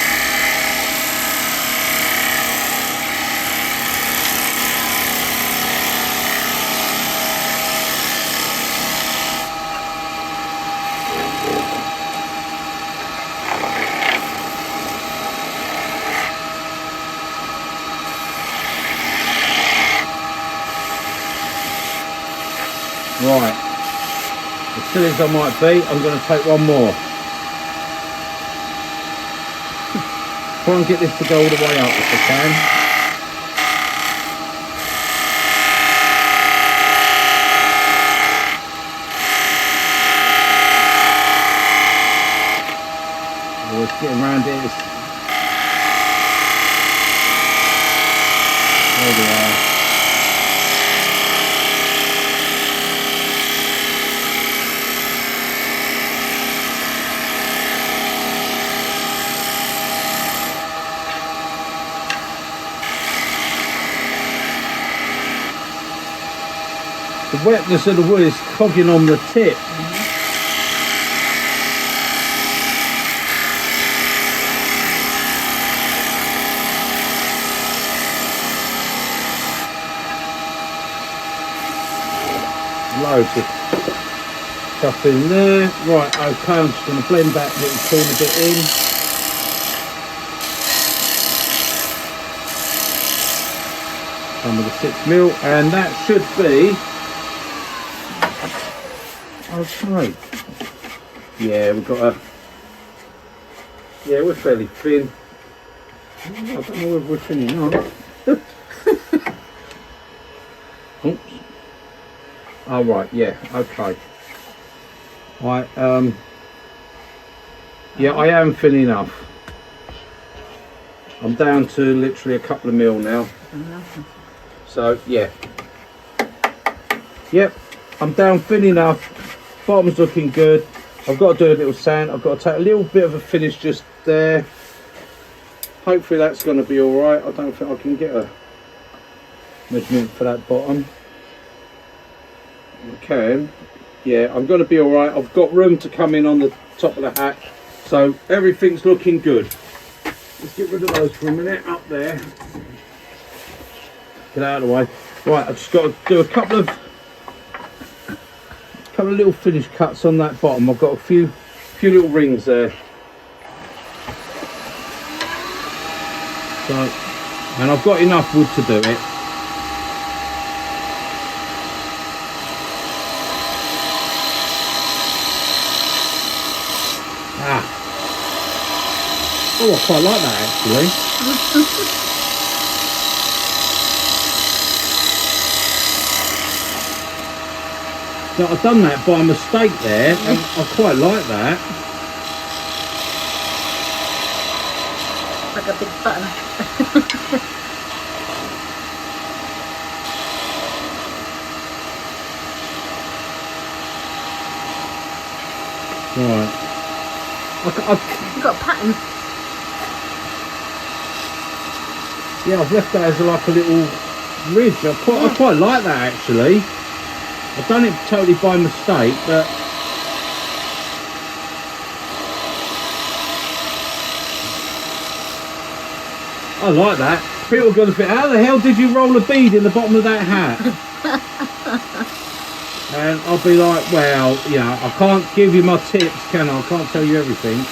Right, as silly as I might be, I'm going to take one more. Try and get this to go all the way up if I can. Oh, it's getting round it. There we are. The wetness of the wood is clogging on the tip. Loads of stuff in there. Right, okay, I'm just going to blend that little corner bit in. Some of the 6mm, and that should be okay. Yeah, we've got a. Yeah, we're fairly thin. I don't know whether we're thin or not. Oops. Oh right, yeah, okay. Yeah, I am thin enough. I'm down to literally a couple of mil now. So yeah. Yep, I'm down thin enough. Bottom's looking good. I've got to do a little sand. I've got to take a little bit of a finish just there. Hopefully that's going to be all right. I don't think I can get a measurement for that bottom. I can. Yeah, I'm going to be all right. I've got room to come in on the top of the hat, so everything's looking good. Let's get rid of those for a minute up there. Get out of the way. Right, I've just got to do a couple of little finish cuts on that bottom. I've got a few little rings there. So, and I've got enough wood to do it. Ah. Oh, I quite like that actually. So I've done that by mistake there, and I quite like that. Like a big button. Right. You've got a pattern. Yeah, I've left that as like a little ridge. I quite like that actually. I've done it totally by mistake, but I like that. People are going to think, how the hell did you roll a bead in the bottom of that hat? And I'll be like, well, yeah, I can't give you my tips, can I? I can't tell you everything.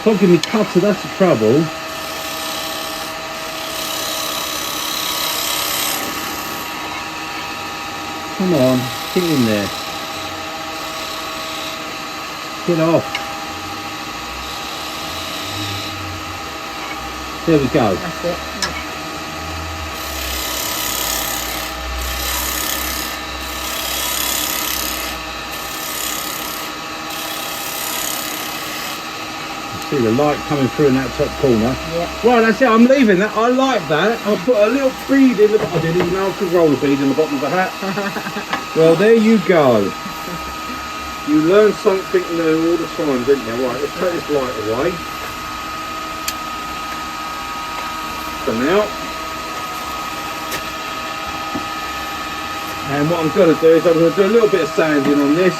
Can't give me cutter, that's the trouble. Come on, get in there. Get off. There we go. That's it. See the light coming through in that top corner. Yeah. Right, that's it. I'm leaving that. I like that. I'll put a little bead in the bottom. I didn't even know I could roll a bead in the bottom of the hat. Well, there you go. You learn something new all the time, didn't you? Right, let's take this light away. For now. And what I'm going to do is I'm going to do a little bit of sanding on this.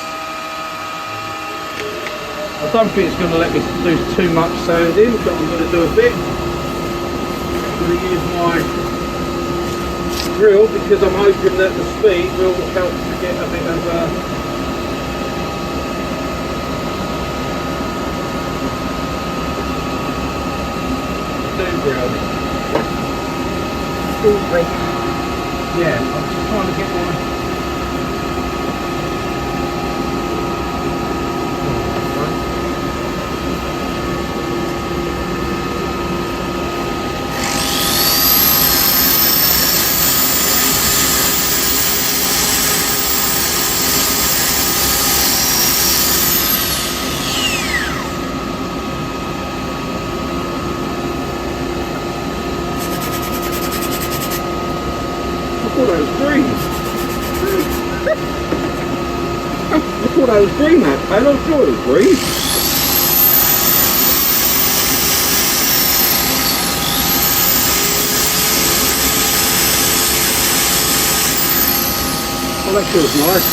I don't think it's going to let me do too much sanding, but I'm going to do a bit. I'm going to use my drill because I'm hoping that the speed will help to get a bit of yeah, I'm just trying to get my I thought that was green. I thought that was green, that pen. I thought it was green. Oh, that feels nice.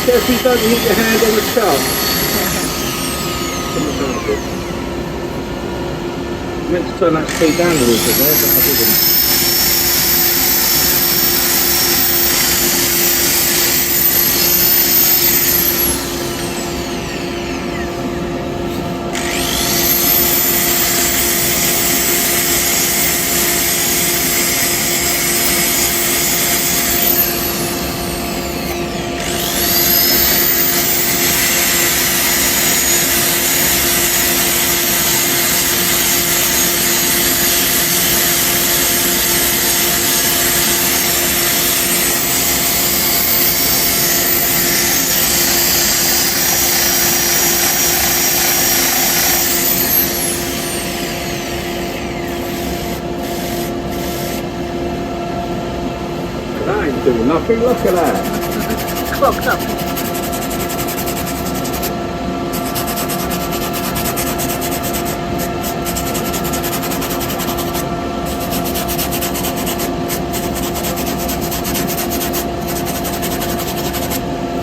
Careful you don't hit your hand on the shelf. I meant to turn that speed down a little bit there, but I didn't. That ain't doing nothing, look at that. Clogged up.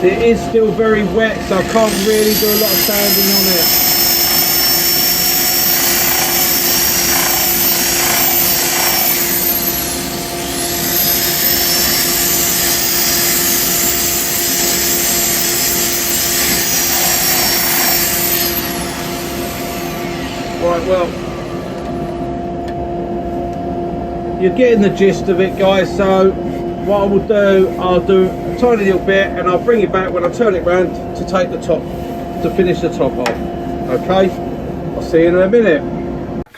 It is still very wet, so I can't really do a lot of sanding on it. Right, well, you're getting the gist of it, guys, so what I will do, I'll do a tiny little bit and I'll bring it back when I turn it round to take the top, to finish the top off. Okay, I'll see you in a minute.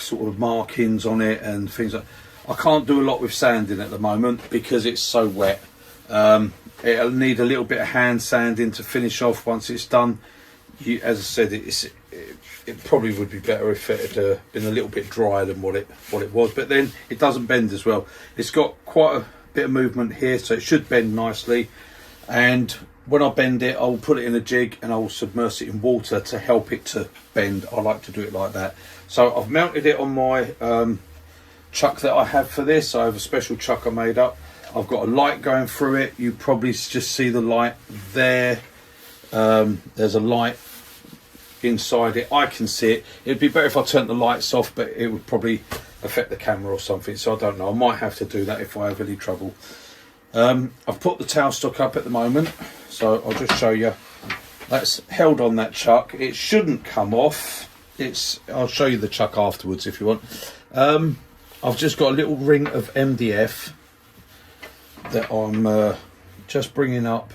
Sort of markings on it and things like I can't do a lot with sanding at the moment because it's so wet. It'll need a little bit of hand sanding to finish off once it's done. As I said, it probably would be better if it had been a little bit drier than what it was, but then it doesn't bend as well. It's got quite a bit of movement here, so it should bend nicely, and when I bend it I'll put it in a jig and I'll submerge it in water to help it to bend. I like to do it like that. So I've mounted it on my chuck that I have for this. I have a special chuck I made up. I've got a light going through it. You probably just see the light there. There's a light inside it. I can see it. It'd be better if I turned the lights off, but it would probably affect the camera or something, so I don't know. I might have to do that if I have any trouble. I've put the towel stock up at the moment, so I'll just show you. That's held on that chuck. It shouldn't come off. I'll show you the chuck afterwards if you want. I've just got a little ring of MDF that I'm just bringing up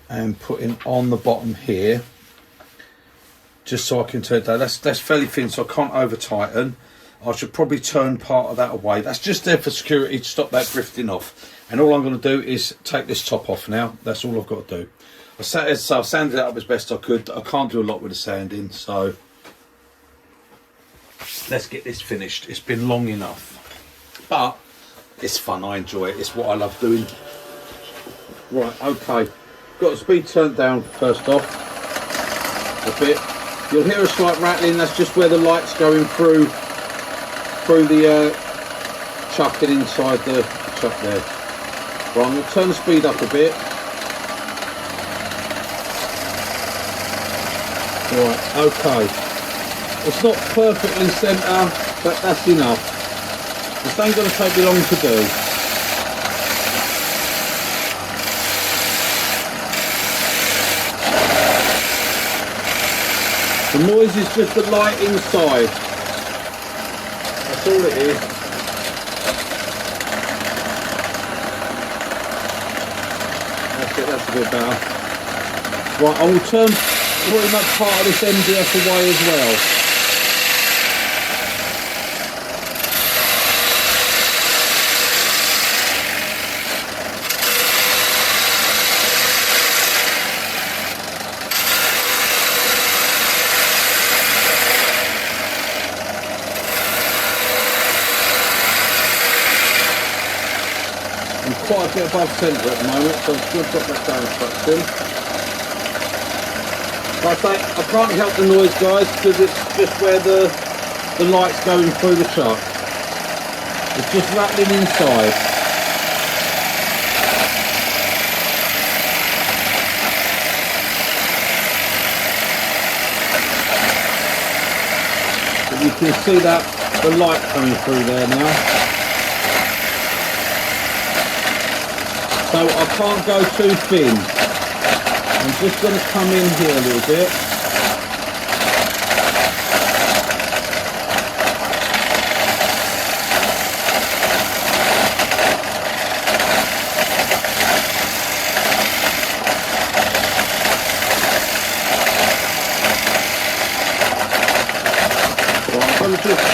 and putting on the bottom here, just so I can turn it down. That's fairly thin, so I can't over tighten. I should probably turn part of that away. That's just there for security to stop that drifting off. And all I'm going to do is take this top off now. That's all I've got to do. I've sanded it up as best I could. I can't do a lot with the sanding, so let's get this finished. It's been long enough, but it's fun. I enjoy it. It's what I love doing. Right, okay. Got the speed turned down first off a bit. You'll hear a slight rattling. That's just where the light's going through the chuck and inside the chuck there. Right, I'm going to turn the speed up a bit. Right, okay. It's not perfectly centre, but that's enough. This ain't going to take me long to do. The noise is just the light inside. That's all it is. That's it, that's a bit better. Right, I will turn pretty much part of this MDF away as well. Quite a bit above centre at the moment, so I've still got that down traction. Like I say, I can't help the noise, guys, because it's just where the light's going through the chuck. It's just rattling inside. But you can see that the light coming through there now. So I can't go too thin. I'm just going to come in here a little bit. Right, I'm going to just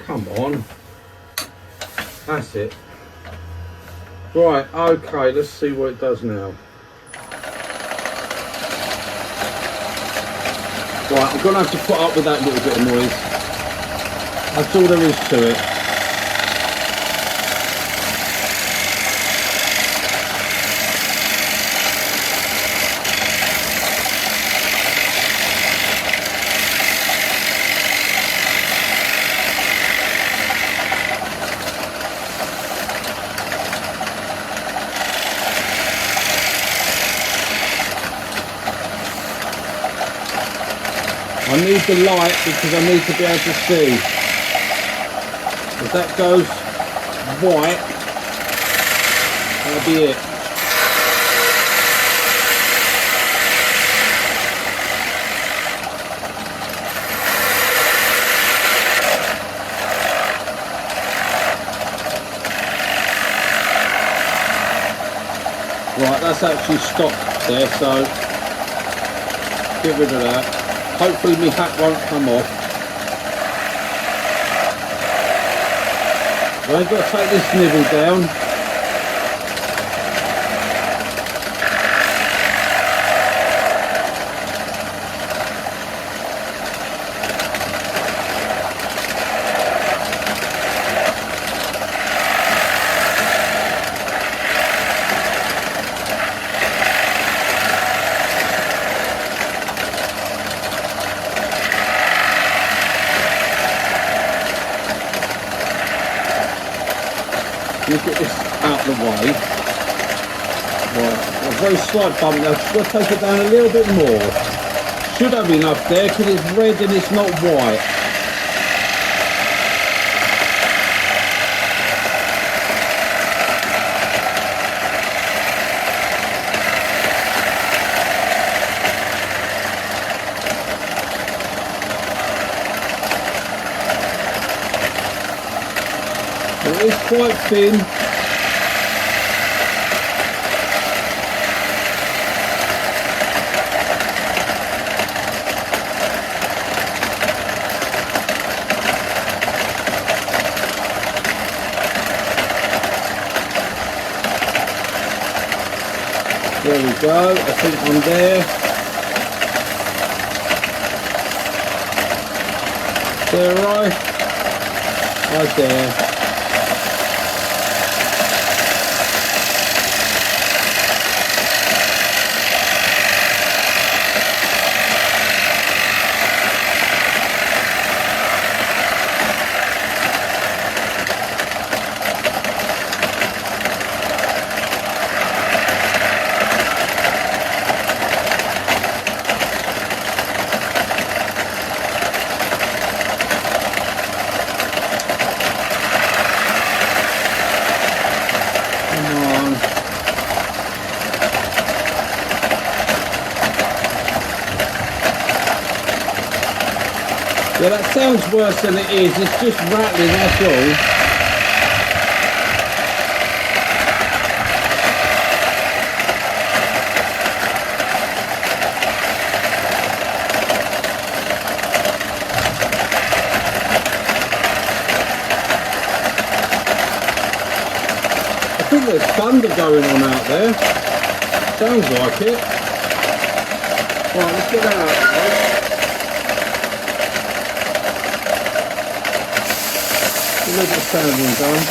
come on, that's it. Right, okay, let's see what it does now. Right, I'm gonna have to put up with that little bit of noise. That's all there is to it. I need the light because I need to be able to see. If that goes white, that'll be it. Right, that's actually stopped there, so get rid of that. Hopefully my hat won't come off. I've got to take this nibble down. me get this out of the way. Right, a very slight bump now. Just got to take it down a little bit more. Should have enough there because it's red and it's not white. It is quite thin. There we go, I think I'm there. There, right there. Yeah, that sounds worse than it is. It's just rattling, that's all. I think there's thunder going on out there. Sounds like it. Right, let's get that out. A little bit of sanding done.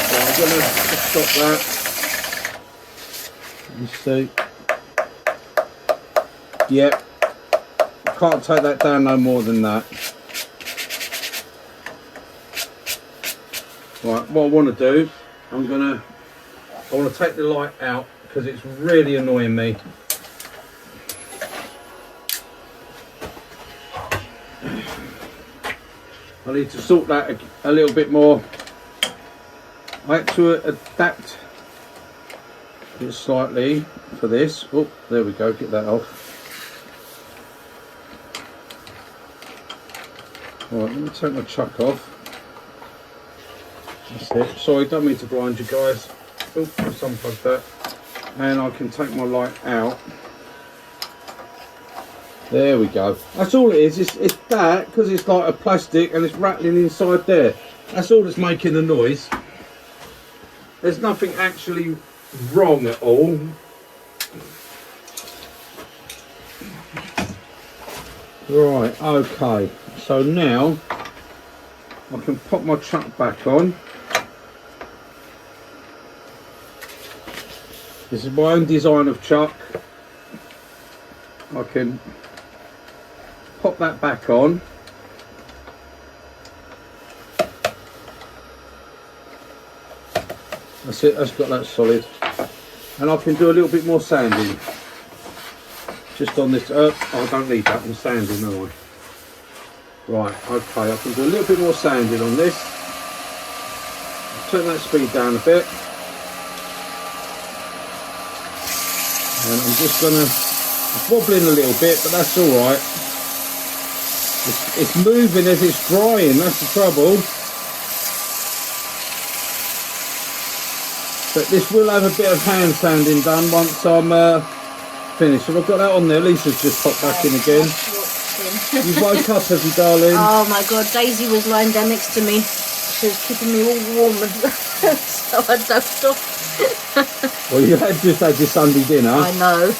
So I'm going to stop that. Let's see. Yep. Can't take that down no more than that. Right, what I want to do, I want to take the light out because it's really annoying me. I need to sort that a little bit more. I had to adapt it slightly for this. Oh, there we go, get that off. Right, let me take my chuck off. That's it. Sorry, don't mean to blind you guys. Oh, just unplug that. And I can take my light out. There we go. That's all it is. It's that, because it's like a plastic and it's rattling inside there. That's all that's making the noise. There's nothing actually wrong at all. Right, okay. So now I can pop my chuck back on. This is my own design of chuck. I can pop that back on. That's it, that's got that solid. And I can do a little bit more sanding. Just on this, oh, I don't need that, I'm sanding, no. Right, okay, I can do a little bit more sanding on this. Turn that speed down a bit. And I'm just gonna, it's wobbling a little bit, but that's alright. It's moving as it's drying, that's the trouble. But this will have a bit of hand sanding done once I'm finished. So I've got that on there. Lisa's just popped back in again. You woke up, have you, darling? Oh my God, Daisy was lying down next to me. She was keeping me all warm, and so I dozed off. Well, you had just had your Sunday dinner. I know.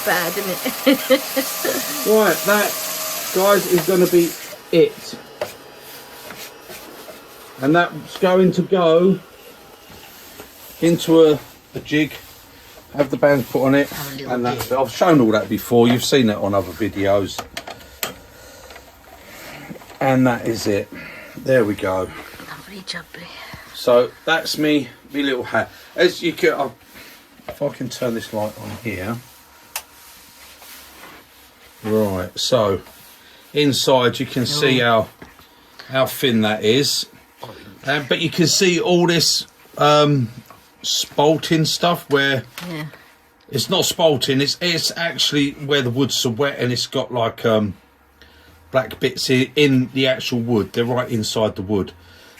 Bad, isn't it? Right, that, guys, is going to be it. And that's going to go into a jig have the bands put on it, Have a little and bit. that's, I've shown all that before. You've seen it on other videos, and that is it. There we go. Lovely jubbly. So that's me little hat. As you can, if I can turn this light on here. Right, so inside you can see how thin that is, but you can see all this spalting stuff where it's not spalting. It's actually where the wood's so wet and it's got like black bits in the actual wood. They're right inside the wood.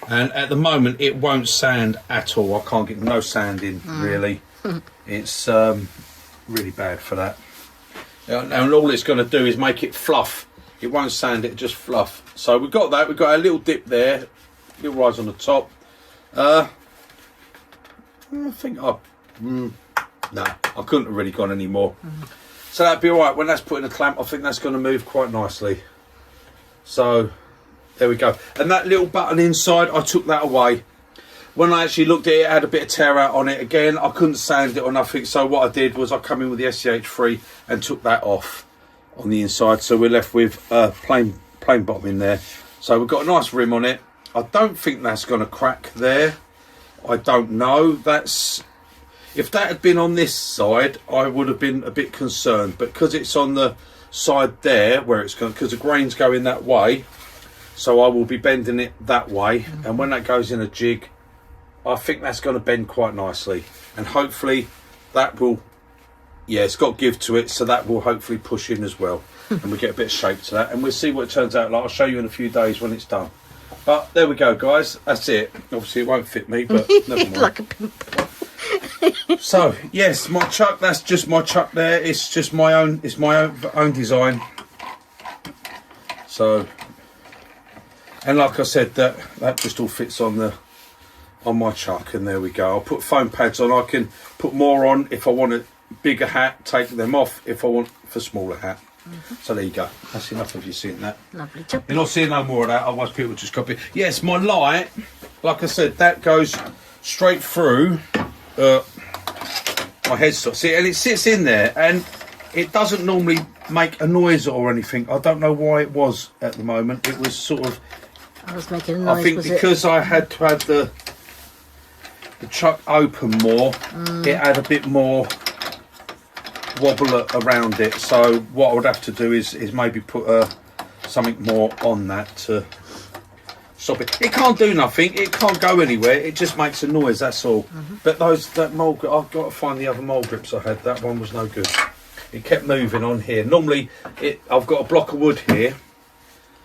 And at the moment, it won't sand at all. I can't get no sand in, really. It's really bad for that. And all it's going to do is make it fluff. It won't sand it, just fluff. So we've got that. We've got a little dip there, little rise on the top. I think no, I couldn't have really gone any more. So that'd be all right. When that's put in a clamp, I think that's going to move quite nicely. So there we go. And that little button inside, I took that away. When I actually looked at it, it had a bit of tear out on it. Again, I couldn't sand it or nothing. So what I did was I come in with the SCH3 and took that off on the inside. So we're left with plain bottom in there. So we've got a nice rim on it. I don't think that's going to crack there. I don't know. If that had been on this side, I would have been a bit concerned. But because it's on the side there, where it's going, because the grain's going that way, so I will be bending it that way, and when that goes in a jig, I think that's going to bend quite nicely, and hopefully that will, it's got give to it, so that will hopefully push in as well, and we get a bit of shape to that, and we'll see what it turns out like. I'll show you in a few days when it's done. But there we go, guys, that's it. Obviously it won't fit me, but never mind. Like a pimple. So yes, my chuck, that's just my chuck there. It's just my own, it's my own design. So, and like I said, that just all fits on my chuck, and there we go. I'll put foam pads on. I can put more on if I want a bigger hat, take them off if I want for smaller hat. So there you go. That's enough of you seeing that. Lovely job. You're not seeing no more of that, otherwise people just copy. Yes, my light, like I said, that goes straight through my headstock. See, and it sits in there, and it doesn't normally make a noise or anything. I don't know why it was at the moment. It was sort of, I was making a noise. I think because I had to have the chuck open more, it had a bit more wobble around it. So what I would have to do is maybe put something more on that to stop it. It can't do nothing. It can't go anywhere. It just makes a noise. That's all. But that mold grip, I've got to find the other mold grips I had. That one was no good. It kept moving on here. Normally, I've got a block of wood here,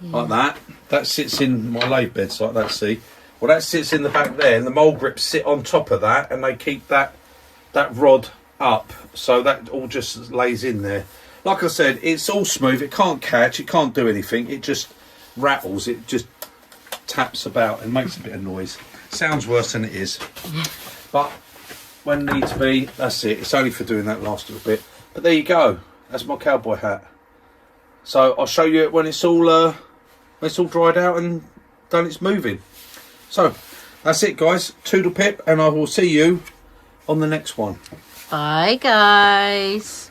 like that. That sits in my lathe beds like that. See, well, that sits in the back there, and the mold grips sit on top of that, and they keep that rod up. So that all just lays in there. Like I said, it's all smooth. It can't catch. It can't do anything. It just rattles. It just taps about and makes a bit of noise. Sounds worse than it is. But when needs be, that's it. It's only for doing that last little bit. But there you go. That's my cowboy hat. So I'll show you it when it's all dried out and done its moving. So that's it, guys. Toodle pip, and I will see you on the next one. Bye, guys.